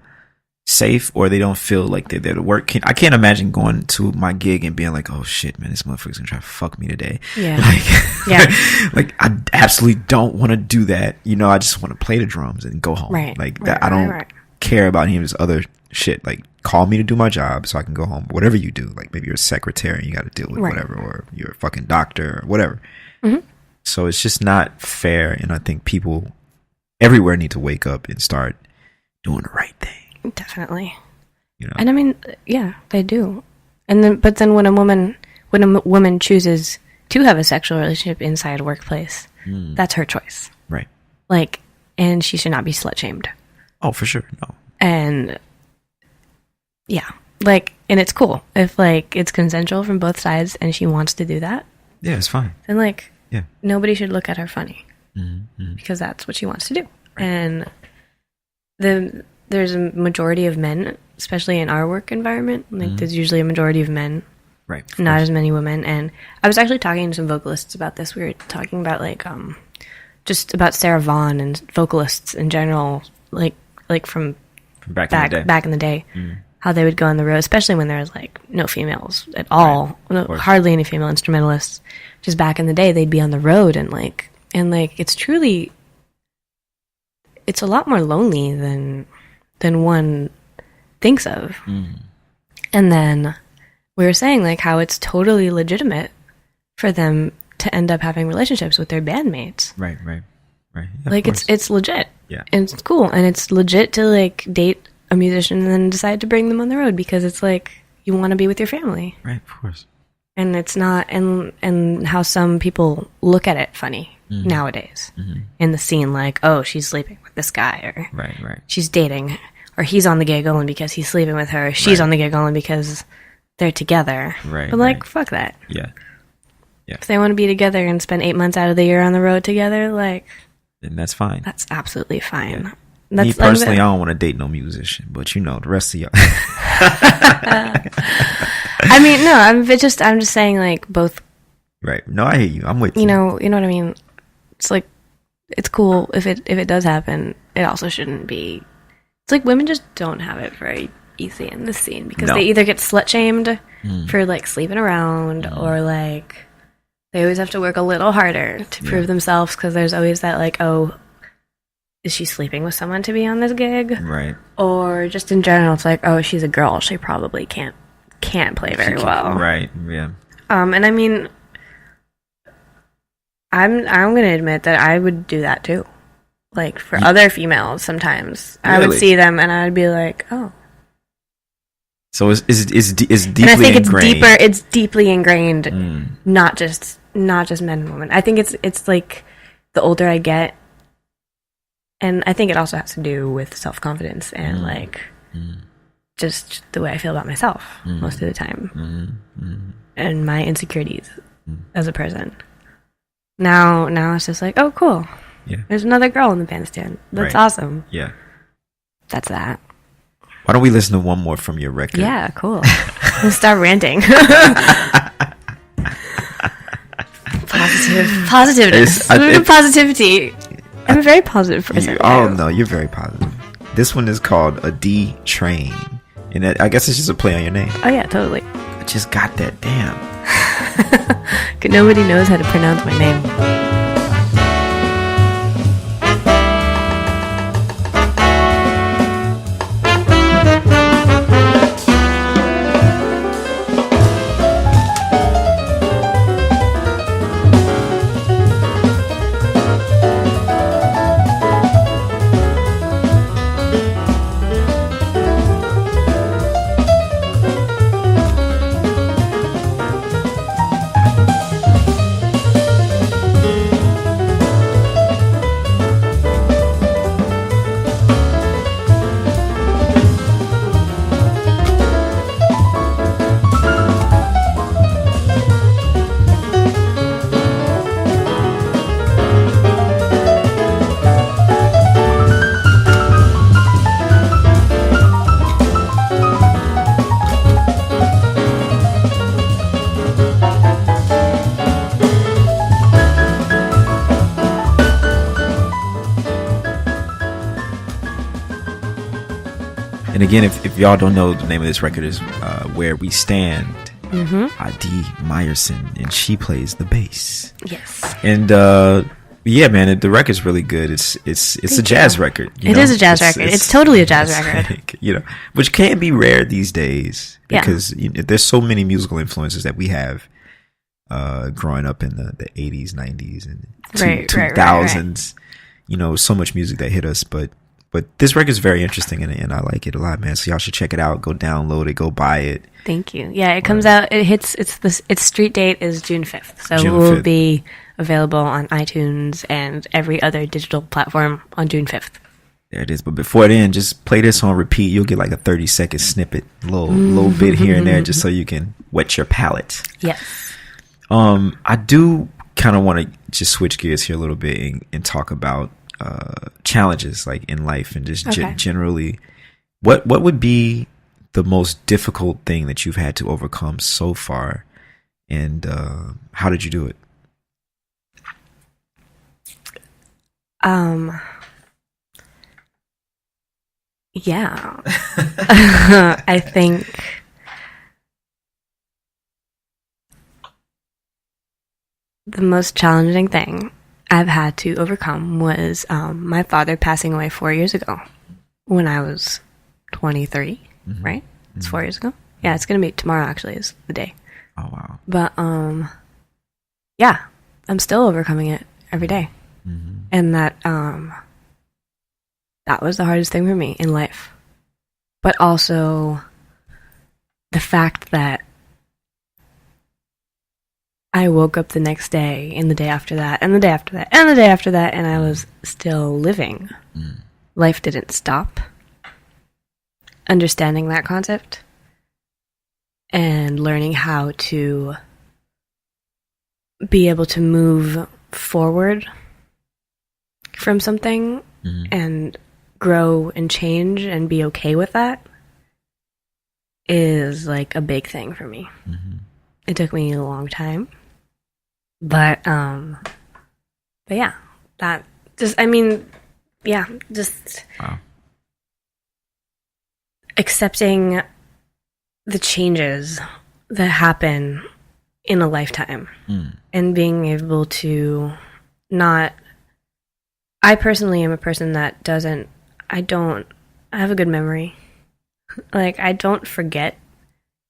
safe, or they don't feel like they're there to work. I can't imagine going to my gig and being like, oh shit, man, this motherfucker's gonna try to fuck me today. Yeah. Like, yeah. Like I absolutely don't want to do that. You know, I just want to play the drums and go home. Right. Like that. I don't care about any of this other shit. Like, call me to do my job so I can go home. Whatever you do, like maybe you're a secretary and you got to deal with whatever, or you're a fucking doctor or whatever. So it's just not fair, and I think people everywhere need to wake up and start doing the right thing. Definitely. You know? And I mean, yeah, they do. But then when a woman chooses to have a sexual relationship inside a workplace, that's her choice. Right. Like, and she should not be slut shamed. Oh, for sure. No. And yeah, like, and it's cool if like it's consensual from both sides and she wants to do that. Yeah, it's fine. Then like, yeah, nobody should look at her funny because that's what she wants to do. Right. And there's a majority of men, especially in our work environment. Like, there's usually a majority of men, right? Not as many women. And I was actually talking to some vocalists about this. We were talking about like just about Sarah Vaughan and vocalists in general, like from back in the day, how they would go on the road, especially when there was like no females at all, hardly any female instrumentalists. Just back in the day, they'd be on the road, and it's truly, it's a lot more lonely than one thinks of. And then we were saying like how it's totally legitimate for them to end up having relationships with their bandmates. Right. Yeah, like it's legit. Yeah. And it's cool, and it's legit to like date a musician and then decide to bring them on the road because it's like you want to be with your family. Right, of course. And it's not, and how some people look at it funny nowadays in the scene, like, oh, she's sleeping with this guy, or right. she's dating, or he's on the gig only because he's sleeping with her, or she's on the gig only because they're together. Right. But like, fuck that. Yeah. If they want to be together and spend 8 months out of the year on the road together, like, then that's fine. That's absolutely fine. Yeah. That's, me personally, I don't want to date no musician, but you know, the rest of y'all. I mean, no, I'm just saying, like, both. Right. No, I hear you. I'm with you. You know what I mean? It's like, it's cool if it does happen. It also shouldn't be. It's like women just don't have it very easy in this scene because they either get slut shamed for like sleeping around, or like they always have to work a little harder to prove themselves because there's always that like, oh, is she sleeping with someone to be on this gig? Right. Or just in general, it's like, oh, she's a girl. She probably can't play very well. Right. Yeah. And I mean, I'm going to admit that I would do that too. Like for other females, sometimes I would see them and I'd be like, oh. So it's deeply ingrained. And I think it's deeply ingrained, not just men and women. I think it's like the older I get, and I think it also has to do with self-confidence and like just the way I feel about myself most of the time, and my insecurities as a person. Now it's just like, oh, cool. Yeah. There's another girl in the bandstand. That's awesome. Yeah. That's that. Why don't we listen to one more from your record? Yeah, cool. We'll start ranting. Positiveness. Positivity. I'm a very positive person. No, you're very positive. This one is called A D Train. And I guess it's just a play on your name. Oh, yeah, totally. I just got that. Damn. Nobody knows how to pronounce my name. And again, if y'all don't know, the name of this record is Where We Stand. ID Meyerson, and she plays the bass. Yes. And yeah, man, the record's really good. It's a jazz record. It is a jazz record. It's totally a jazz record. Like, you know, which can be rare these days because there's so many musical influences that we have growing up in the 80s, 90s, and 2000s. You know, so much music that hit us, but this record is very interesting and I like it a lot, man. So y'all should check it out. Go download it. Go buy it. Thank you. Yeah, it comes out. It hits. Its street date is June 5th, so it will be available on iTunes and every other digital platform on June 5th. There it is. But before then, just play this on repeat. You'll get like a 30-second snippet, little bit here and there, just so you can wet your palate. Yes. I do kind of want to just switch gears here a little bit and talk about challenges like in life and just generally. What would be the most difficult thing that you've had to overcome so far, and how did you do it? Yeah. I think the most challenging thing I've had to overcome was my father passing away 4 years ago when I was 23, right? It's 4 years ago. Yeah, it's going to be tomorrow actually is the day. Oh, wow. But, yeah, I'm still overcoming it every day. And that was the hardest thing for me in life. But also the fact that I woke up the next day and the day after that and the day after that and the day after that and I was still living. Life didn't stop. Understanding that concept and learning how to be able to move forward from something and grow and change and be okay with that is like a big thing for me. It took me a long time. But yeah, that just, I mean, yeah, just accepting the changes that happen in a lifetime and being able to not, I personally am a person that I have a good memory. Like, I don't forget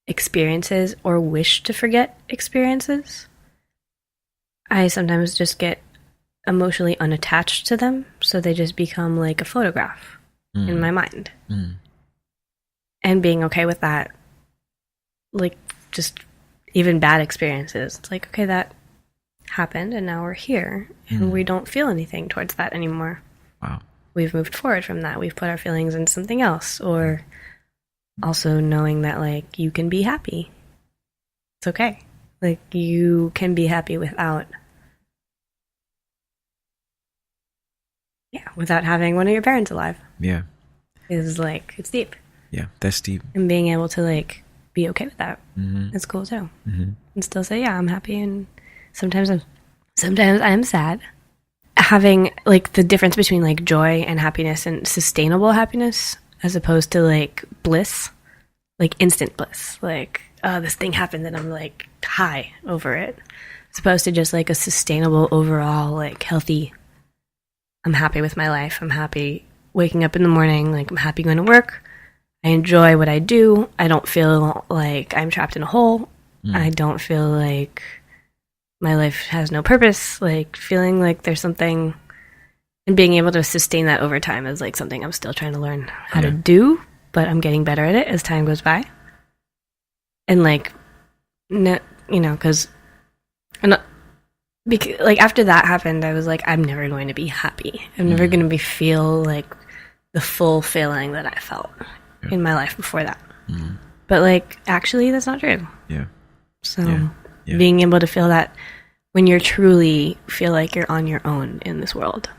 experiences or wish to forget experiences. I sometimes just get emotionally unattached to them, so they just become like a photograph in my mind. And being okay with that, like, just even bad experiences. It's like, okay, that happened, and now we're here, and we don't feel anything towards that anymore. Wow. We've moved forward from that. We've put our feelings in something else, or also knowing that, like, you can be happy. It's okay. Like, you can be happy without having one of your parents alive. Yeah. Is like, it's deep. Yeah, that's deep. And being able to, like, be okay with that. It's cool too. And still say, yeah, I'm happy, and sometimes I'm sad. Having, like, the difference between, like, joy and happiness and sustainable happiness as opposed to, like, bliss, like instant bliss, like, this thing happened and I'm, like, high over it, as opposed to just, like, a sustainable overall, like, healthy, I'm happy with my life, I'm happy waking up in the morning, like, I'm happy going to work, I enjoy what I do, I don't feel like I'm trapped in a hole, I don't feel like my life has no purpose, like, feeling like there's something, and being able to sustain that over time is, like, something I'm still trying to learn how to do, but I'm getting better at it as time goes by. And, like, you know, because like, after that happened, I was like, I'm never going to be happy. I'm never going to feel, like, the full feeling that I felt in my life before that. But, like, actually, that's not true. Yeah. So, being able to feel that when you're truly feel like you're on your own in this world.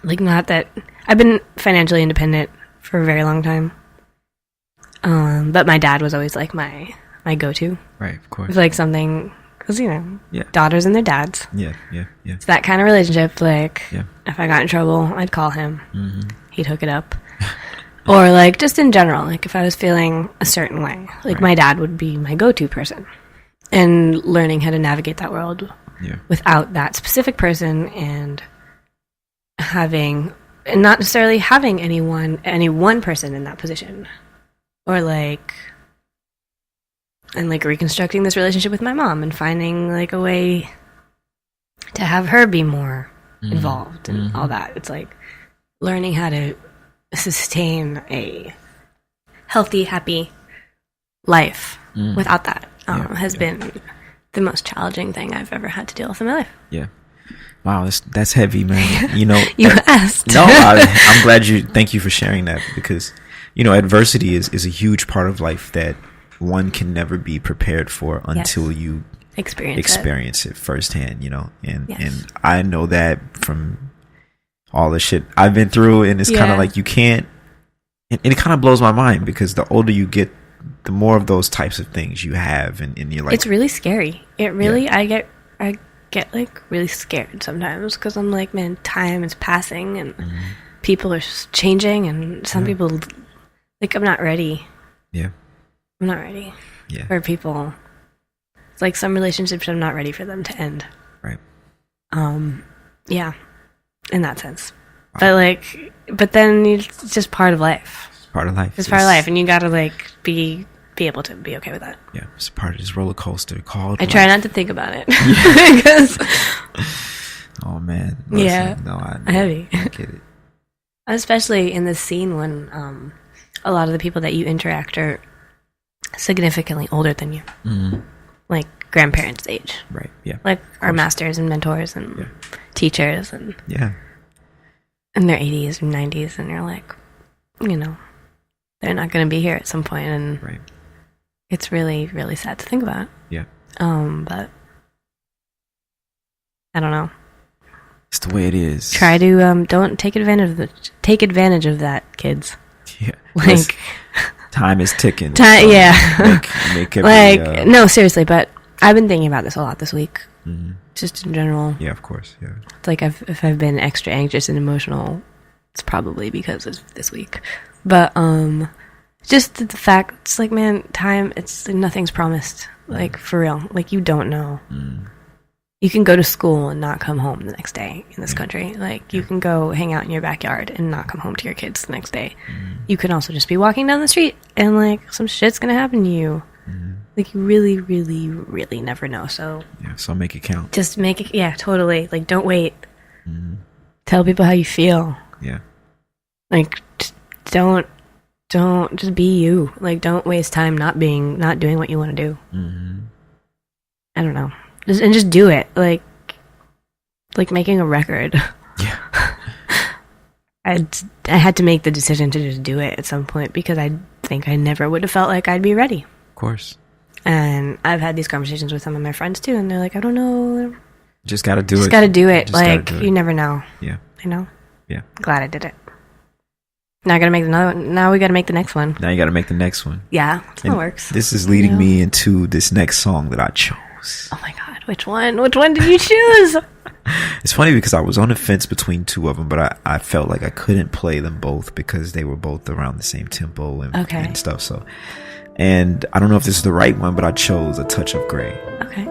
Like, not that... I've been financially independent for a very long time. But my dad was always, like, my go-to. Right, of course. It's like something... Because, you know, daughters and their dads. Yeah. It's that kind of relationship. Like, if I got in trouble, I'd call him. He'd hook it up. Or like just in general, like if I was feeling a certain way, like my dad would be my go-to person, and learning how to navigate that world without that specific person, and not necessarily having any one person in that position, or like, and like reconstructing this relationship with my mom and finding like a way to have her be more involved and all that. It's like learning how to sustain a healthy, happy life without that has been the most challenging thing I've ever had to deal with in my life. Yeah. Wow, that's heavy, man. You know, you asked. No, I'm glad thank you for sharing that, because, you know, adversity is a huge part of life that one can never be prepared for until you experience it firsthand, you know. And I know that from all the shit I've been through, and it's kind of like you can't, and it kind of blows my mind, because the older you get, the more of those types of things you have, and you're like, it's really scary. It really, I get like really scared sometimes, because I'm like, man, time is passing and people are changing, and some people, like, I'm not ready. Yeah. I'm not ready for people. It's like some relationships, I'm not ready for them to end. Right. Yeah, in that sense. Wow. But then it's just part of life. It's part of life. It's part of life, and you gotta like be able to be okay with that. Yeah, it's part of this roller coaster called life. Try not to think about it. Because oh man. Listen, no, heavy. I get it. Especially in this scene when a lot of the people that you interact are significantly older than you, like grandparents' age, right? Yeah, like our masters and mentors and teachers, and in their 80s and 90s, and you're like, you know, they're not going to be here at some point, and it's really, really sad to think about. Yeah. But I don't know. It's the way it is. Try to don't take advantage of that, kids. Yeah. Like time is ticking. Make every, no, seriously, but I've been thinking about this a lot this week. Just in general. Yeah, of course. Yeah. It's like if I've been extra anxious and emotional, it's probably because of this week. But just the fact, it's like, man, time, it's nothing's promised. Like, for real. Like, you don't know. You can go to school and not come home the next day in this country. Like, you can go hang out in your backyard and not come home to your kids the next day. You can also just be walking down the street and, like, some shit's gonna happen to you. Like, you really, really, really never know. So so make it count. Just make it, totally. Like, don't wait. Tell people how you feel. Yeah. Like, don't just be you. Like, don't waste time not doing what you want to do. I don't know. Just do it. Like making a record. Yeah. I had to make the decision to just do it at some point, because I think I never would have felt like I'd be ready. Of course. And I've had these conversations with some of my friends too, and they're like, I don't know. Just gotta do it. Just gotta do it. Like, you never know. Yeah. You know? Yeah. Glad I did it. Now I gotta make another one. Now we gotta make the next one. Now you gotta make the next one. Yeah. That's how it works. This is leading me into this next song that I chose. Oh my God. Which one? Which one did you choose? It's funny because I was on the fence between two of them, but I felt like I couldn't play them both because they were both around the same tempo and stuff. So, and I don't know if this is the right one, but I chose A Touch of Grey. Okay.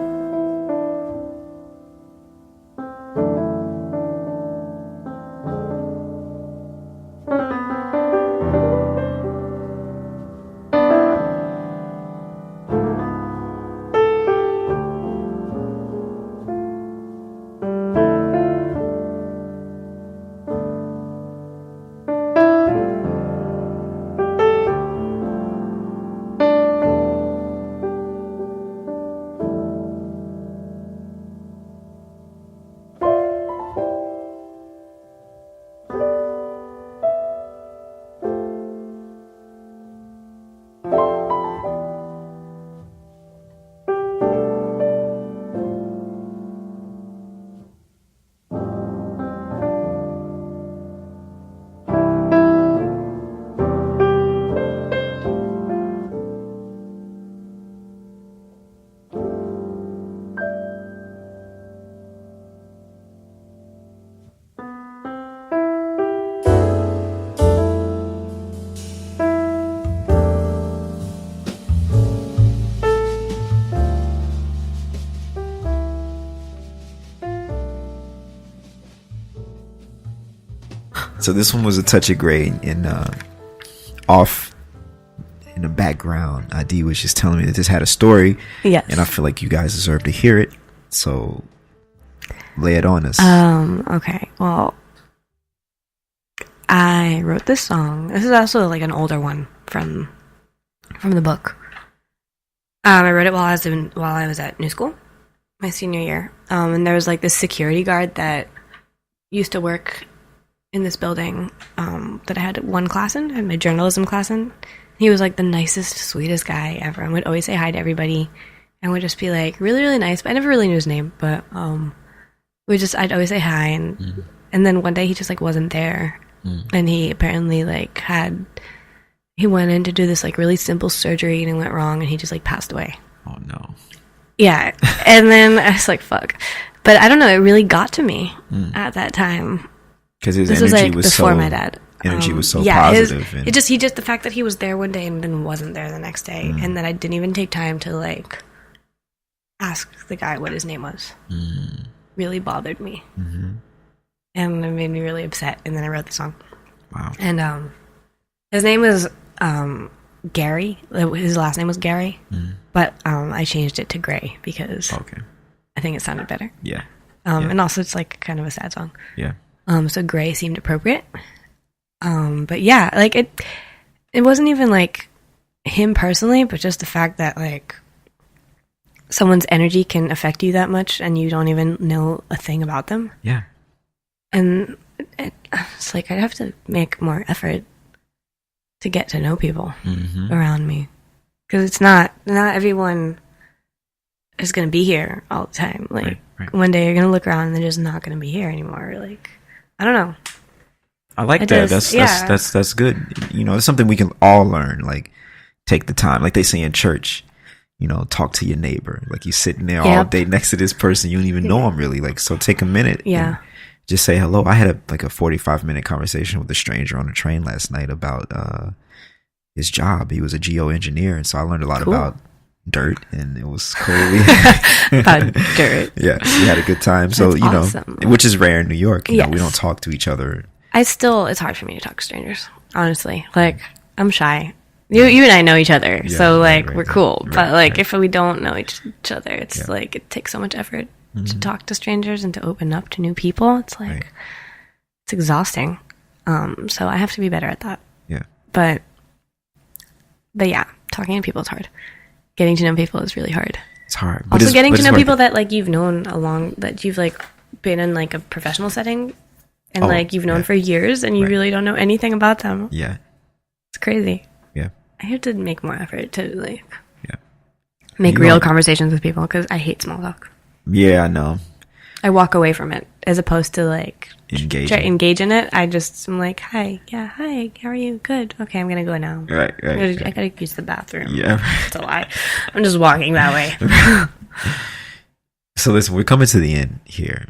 So this one was a touch of gray, and off in the background, ID was just telling me that this had a story. Yes. And I feel like you guys deserve to hear it. So lay it on us. Okay. Well, I wrote this song. This is also like an older one from the book. I wrote it while I was at New School, my senior year. And there was like this security guard that used to work in this building that I had one class in. I had my journalism class in. He was like the nicest, sweetest guy ever, and would always say hi to everybody, and would just be like really, really nice. But I never really knew his name. But I'd always say hi, and then one day he just like wasn't there, and he apparently like he went in to do this like really simple surgery, and it went wrong, and he just like passed away. Oh no. Yeah, and then I was like, fuck. But I don't know. It really got to me at that time. Because his this energy was like was before so my dad. Energy was so positive. He just the fact that he was there one day and then wasn't there the next day, and that I didn't even take time to like ask the guy what his name was, really bothered me, and it made me really upset. And then I wrote the song. Wow. And his name was Gary. His last name was Gary, but I changed it to Gray because I think it sounded better. Yeah. And also it's like kind of a sad song. Yeah. So Gray seemed appropriate. But yeah, like it wasn't even like him personally, but just the fact that like someone's energy can affect you that much and you don't even know a thing about them. Yeah. And it's like I'd have to make more effort to get to know people around me, because it's not everyone is going to be here all the time. Like one day you're going to look around and they're just not going to be here anymore. Like, I don't know. I like that. That's good. You know, it's something we can all learn. Like, take the time. Like they say in church, you know, talk to your neighbor. Like you're sitting there all day next to this person. You don't even know them really. Like, so take a minute. Yeah. Just say hello. I had a 45-minute conversation with a stranger on the train last night about his job. He was a geo-engineer. And so I learned a lot about dirt, and it was cool. About dirt. Yeah. We had a good time. So, That's awesome. which is rare in New York. You know, we don't talk to each other. It's hard for me to talk to strangers, honestly. Like, I'm shy. You and I know each other, so like we're cool. But like if we don't know each other, it's like it takes so much effort to talk to strangers and to open up to new people. It's like it's exhausting. So I have to be better at that. Yeah. But yeah, talking to people is hard. Getting to know people is really hard. It's hard. Also, getting to know people that like you've known that you've like been in like a professional setting. And like you've known for years, and you really don't know anything about them. Yeah, it's crazy. Yeah, I have to make more effort to like make real conversations with people, because I hate small talk. Yeah, I know. I walk away from it as opposed to like engage in it. I'm like, hi, hi, how are you? Good. Okay, I'm gonna go now. Right. I gotta use the bathroom. Yeah, that's a lie. I'm just walking that way. So listen, we're coming to the end here.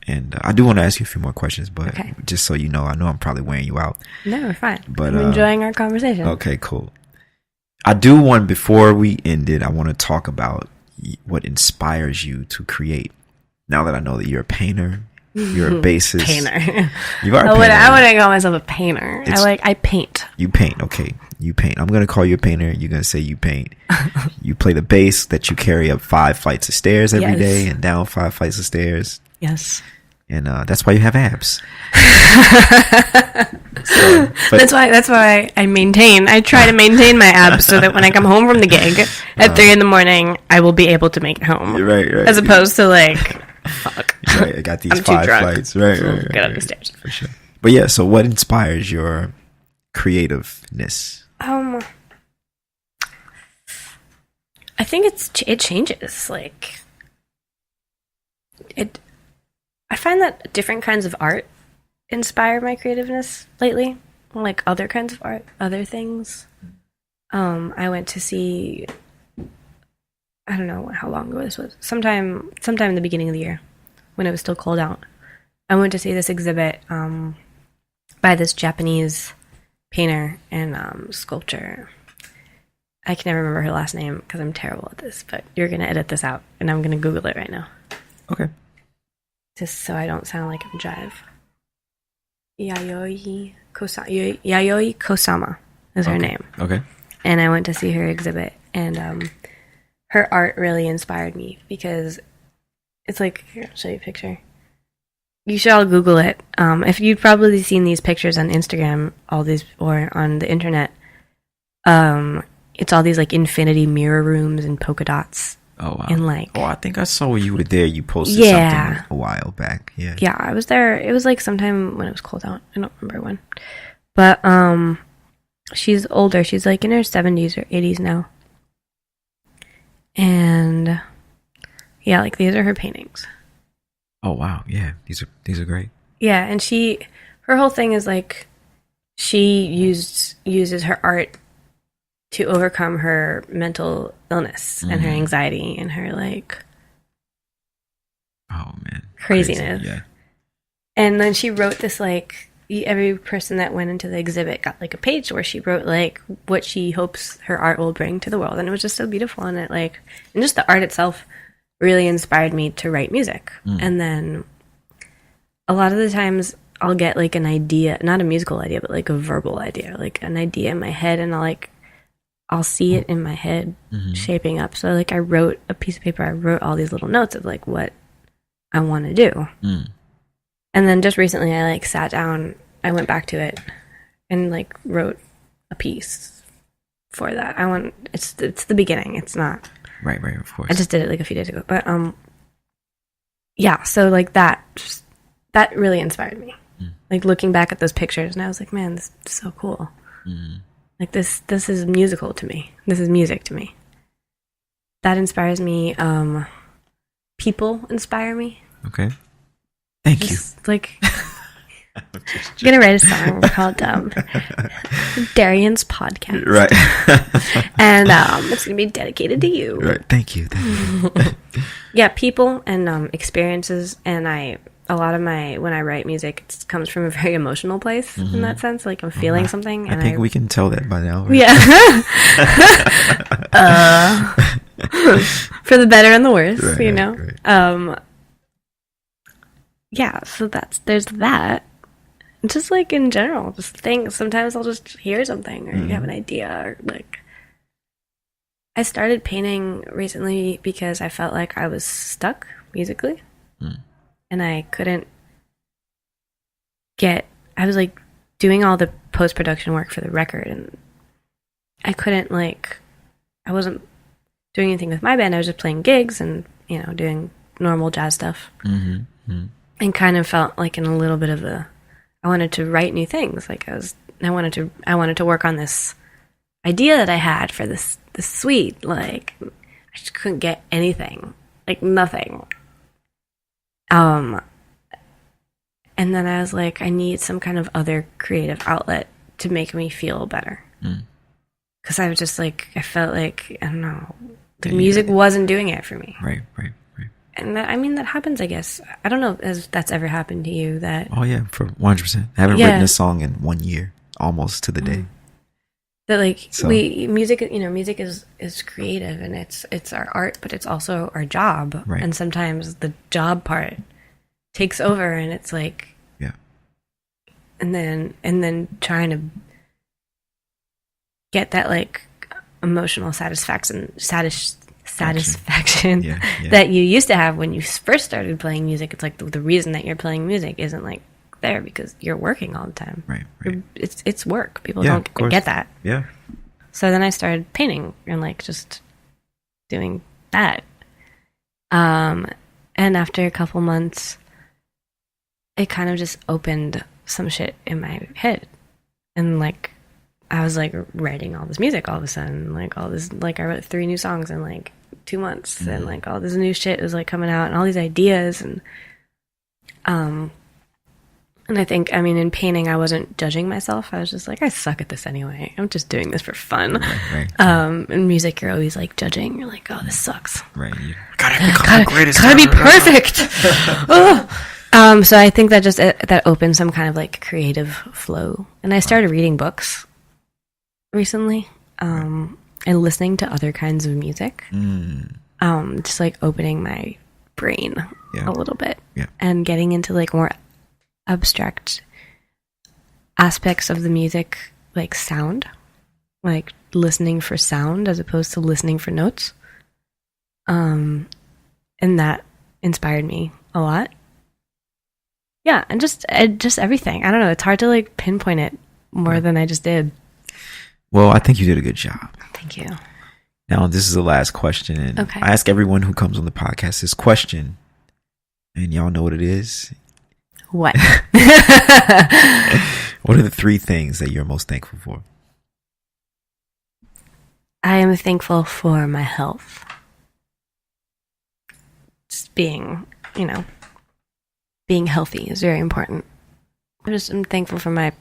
And I do want to ask you a few more questions, but just so you know, I know I'm probably wearing you out. No, we're fine. But I'm enjoying our conversation. Okay, cool. I do want, before we end it, I want to talk about what inspires you to create. Now that I know that you're a painter, you're a bassist. Painter. You are a painter. I wouldn't call myself a painter. I paint. You paint, okay. You paint. I'm going to call you a painter. You're going to say you paint. You play the bass that you carry up 5 flights of stairs every day and down 5 flights of stairs. Yes. And that's why you have abs. That's why I try to maintain my abs so that when I come home from the gig at 3 a.m, I will be able to make it home. Right. As opposed to like, fuck. Right, I got these 5 flights. Right. Get up the stairs. For sure. But yeah, so what inspires your creativeness? I think it changes. Like I find that different kinds of art inspire my creativeness lately. Like other kinds of art, other things. I went to see, I don't know how long ago this was. Sometime in the beginning of the year, when it was still cold out. I went to see this exhibit by this Japanese painter and sculptor. I can never remember her last name because I'm terrible at this, but you're going to edit this out, and I'm going to Google it right now. Okay. Just so I don't sound like I'm jive. Yayoi Kosama is her name. Okay. And I went to see her exhibit, and her art really inspired me because it's like, here, I'll show you a picture. You should all Google it. If you've probably seen these pictures on Instagram, all these, or on the internet, it's all these like infinity mirror rooms and polka dots. Oh wow! And like, I think I saw you were there. You posted something a while back. Yeah, yeah, I was there. It was like sometime when it was cold out. I don't remember when, but she's older. She's like in her 70s or 80s now, and yeah, like these are her paintings. Oh wow! Yeah, these are great. Yeah, and her whole thing is like she uses her art to overcome her mental illness and her anxiety and her like craziness. Crazy, yeah. And then she wrote this like every person that went into the exhibit got like a page where she wrote like what she hopes her art will bring to the world, and it was just so beautiful. And and just the art itself really inspired me to write music. And then a lot of the times I'll get like an idea, not a musical idea, but like a verbal idea, like an idea in my head, and I'll see it in my head shaping up. So like I wrote a piece of paper, I wrote all these little notes of like what I want to do. And then just recently I like sat down, I went back to it and like wrote a piece for that. It's the beginning. It's not. Right, of course. I just did it like a few days ago. But yeah, so like that really inspired me. Like looking back at those pictures, and I was like, man, this is so cool. Like this is musical to me. This is music to me. That inspires me. People inspire me. Okay. Thank you. Like, I'm gonna write a song called Darian's Podcast. Right. And it's gonna be dedicated to you. Right. Thank you. Yeah, people and experiences, and a lot of when I write music, it comes from a very emotional place in that sense. Like I'm feeling something. And I think we can tell that by now. Right? Yeah. For the better and the worse, right, you know? Right. Yeah, so there's that. Just like in general, just things. Sometimes I'll just hear something or have an idea, or like I started painting recently because I felt like I was stuck musically. And I couldn't I was like doing all the post-production work for the record, and I couldn't I wasn't doing anything with my band. I was just playing gigs and, doing normal jazz stuff. And kind of felt like in a little bit of I wanted to write new things. Like I wanted to work on this idea that I had for this suite. Like I just couldn't get anything, like nothing. And then I was like, I need some kind of other creative outlet to make me feel better. Because I was just like, I felt like, I don't know, the music wasn't doing it for me. Right. And that happens, I guess. I don't know if that's ever happened to you. Oh yeah, for 100%. I haven't written a song in 1 year, almost to the day. That music is creative, and it's our art, but it's also our job. Right. And sometimes the job part takes over, and it's like, and then trying to get that like emotional satisfaction that you used to have when you first started playing music. It's like the reason that you're playing music isn't like there because you're working all the time. Right. It's work. People don't get that. Yeah. So then I started painting and like just doing that. And after a couple months, it kind of just opened some shit in my head. And like I was like writing all this music all of a sudden, like all this, like I wrote 3 new songs in like 2 months, and like all this new shit was like coming out, and all these ideas, and I think, in painting, I wasn't judging myself. I was just like, I suck at this anyway. I'm just doing this for fun. Right. In music, you're always like judging. You're like, oh, this sucks. Right. You gotta become the greatest. Gotta be perfect. So I think that just that opened some kind of like creative flow, and I started reading books recently, and listening to other kinds of music. Just like opening my brain a little bit, and getting into like more abstract aspects of the music, like sound, like listening for sound as opposed to listening for notes. And that inspired me a lot. Yeah, and just everything. I don't know. It's hard to like pinpoint it more than I just did. Well, I think you did a good job. Thank you. Now, this is the last question. And okay. I ask everyone who comes on the podcast this question. And y'all know what it is? What? What are the 3 things that you're most thankful for? I am thankful for my health. Just being, being healthy is very important. I'm thankful for my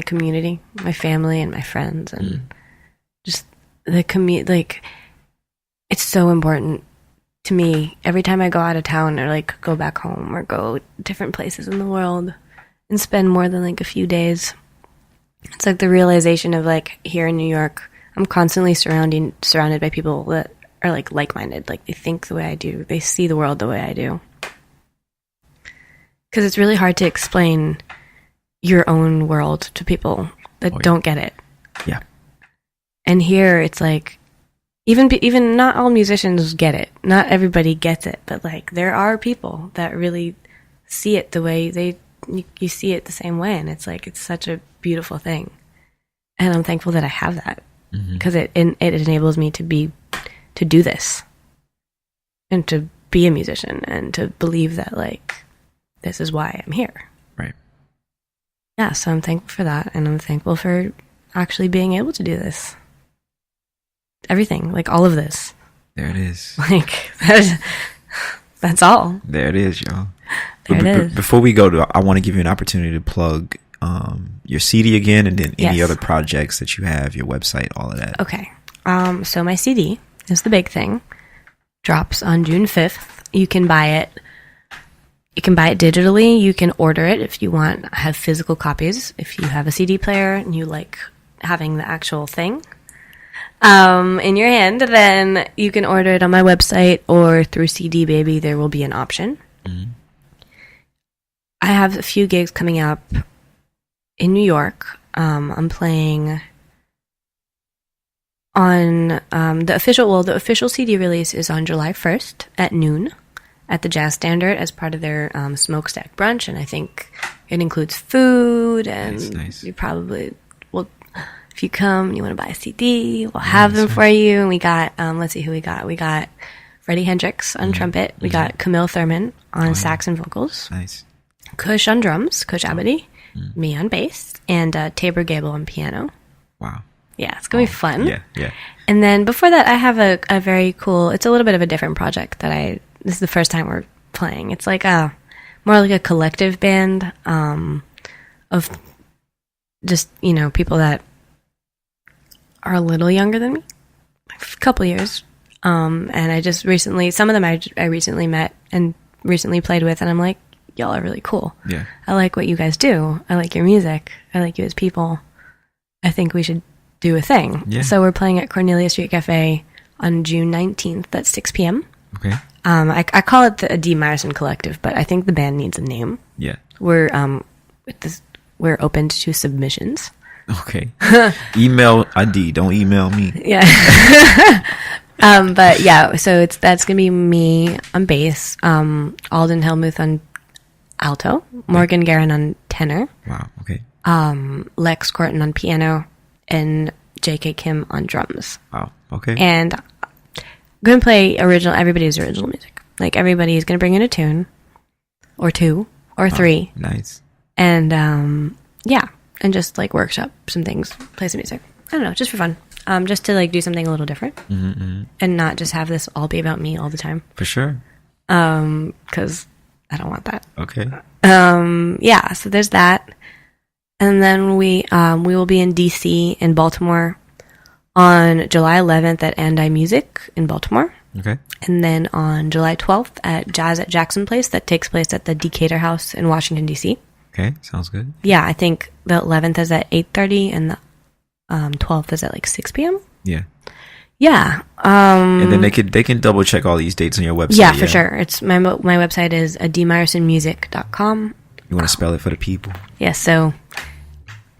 community, my family, and my friends, and just the like, it's so important to me every time I go out of town or like go back home or go different places in the world and spend more than like a few days. It's like the realization of like here in New York, I'm constantly surrounded by people that are like-minded. Like they think the way I do. They see the world the way I do. Because it's really hard to explain your own world to people that don't get it. Yeah. And here it's like, even not all musicians get it. Not everybody gets it. But like there are people that really see it the way you see it the same way. And it's like, it's such a beautiful thing. And I'm thankful that I have that. Because it enables me to do this. And to be a musician. And to believe that like, this is why I'm here. Right. Yeah, so I'm thankful for that, and I'm thankful for actually being able to do this. Everything, like all of this. There it is. Like, that's all. There it is, y'all. There it is. Before we go, I want to give you an opportunity to plug your CD again, and then any other projects that you have, your website, all of that. Okay. So my CD is the big thing. Drops on June 5th. You can buy it. You can buy it digitally. You can order it if you want. I have physical copies. If you have a CD player and you like having the actual thing in your hand, then you can order it on my website or through CD Baby. There will be an option. Mm-hmm. I have a few gigs coming up in New York. I'm playing on the official CD release is on July 1st at noon. At the Jazz Standard as part of their smokestack brunch, and I think it includes food, and nice. You probably will, if you come and you want to buy a CD, we'll have them for you. And we got, let's see who we got. We got Freddie Hendrix on trumpet. We got Camille Thurman on sax and vocals. Nice. Kush on drums, Kush Abadi, me on bass, and Tabor Gable on piano. Wow. Yeah, it's going to be fun. Yeah. And then before that, I have a very cool, it's a little bit of a different project that this is the first time we're playing. It's like more like a collective band of just, people that are a little younger than me, like a couple years. And I just recently, some of them I recently met and recently played with, and I'm like, y'all are really cool. Yeah. I like what you guys do. I like your music. I like you as people. I think we should do a thing. Yeah. So we're playing at Cornelia Street Cafe on June 19th at 6 p.m. Okay. I call it the D. Meyerson Collective, but I think the band needs a name. Yeah. We're open to submissions. Okay. Email ID. Don't email me. Yeah. But yeah, so that's gonna be me on bass, Alden Helmuth on alto, Morgan Guerin on tenor. Wow. Okay. Lex Corton on piano, and J.K. Kim on drums. Wow. Okay. And I'm going to play everybody's original music. Like, everybody's going to bring in a tune, or two, or three. Nice. And, and just, like, workshop some things, play some music. I don't know, just for fun. Just to, like, do something a little different. And not just have this all be about me all the time. For sure. Because I don't want that. Okay. So there's that. And then we will be in D.C. and Baltimore on July 11th at And I Music in Baltimore. Okay. And then on July 12th at Jazz at Jackson Place, that takes place at the Decatur House in Washington, D.C. Okay, sounds good. Yeah, I think the 11th is at 8:30 and the 12th is at like 6 p.m. Yeah. Yeah. And then they can double check all these dates on your website. Yeah, for sure. It's my website is dmeyersonmusic.com. You want to spell it for the people? Yes, so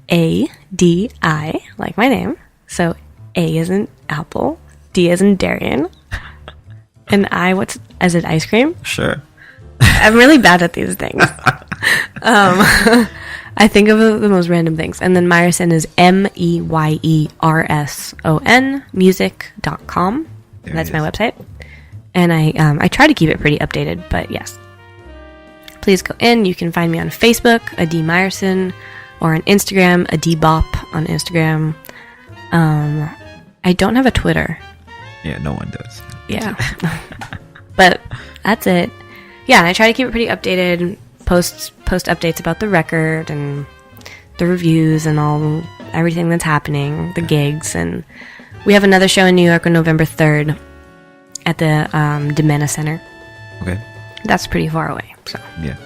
A-D-I, like my name. So A is in apple, D is in Darian, and I, is it ice cream? Sure. I'm really bad at these things. I think of the most random things. And then Meyerson is Meyerson, music.com. That's my website. And I try to keep it pretty updated, but yes. Please go in. You can find me on Facebook, Adi Meyerson, or on Instagram, Adibop on Instagram. I don't have a Twitter. Yeah, no one does. Yeah. But that's it. Yeah, and I try to keep it pretty updated, post updates about the record and the reviews and everything that's happening, the gigs. And we have another show in New York on November 3rd at the Dimena Center. Okay. That's pretty far away. So yeah.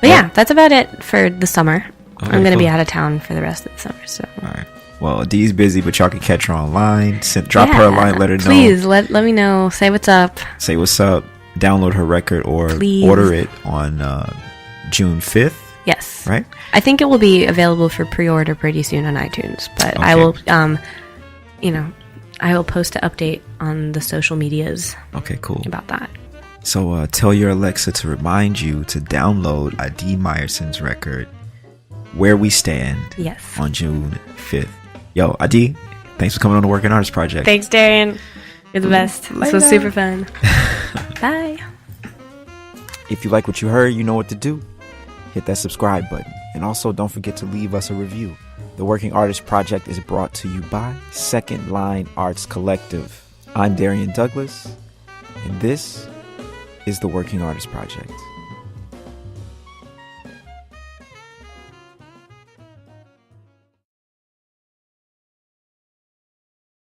But yeah, that's about it for the summer. Okay, I'm going to cool. be out of town for the rest of the summer. So. All right. Well, Dee's busy, but y'all can catch her online. Drop her a line, let her know. Please, let me know. Say what's up. Say what's up. Download her record or Please. Order it on June 5th. Yes. Right? I think it will be available for pre-order pretty soon on iTunes. But Okay. I will, I will post an update on the social medias. Okay, cool. About that. So tell your Alexa to remind you to download Adi Meyerson's record, Where We Stand, yes, on June 5th. Yo, Adi, thanks for coming on the Working Artist Project. Thanks, Darian. You're the best. Later. This was super fun. Bye. If you like what you heard, you know what to do. Hit that subscribe button. And also don't forget to leave us a review. The Working Artist Project is brought to you by Second Line Arts Collective. I'm Darian Douglas, and this is the Working Artist Project.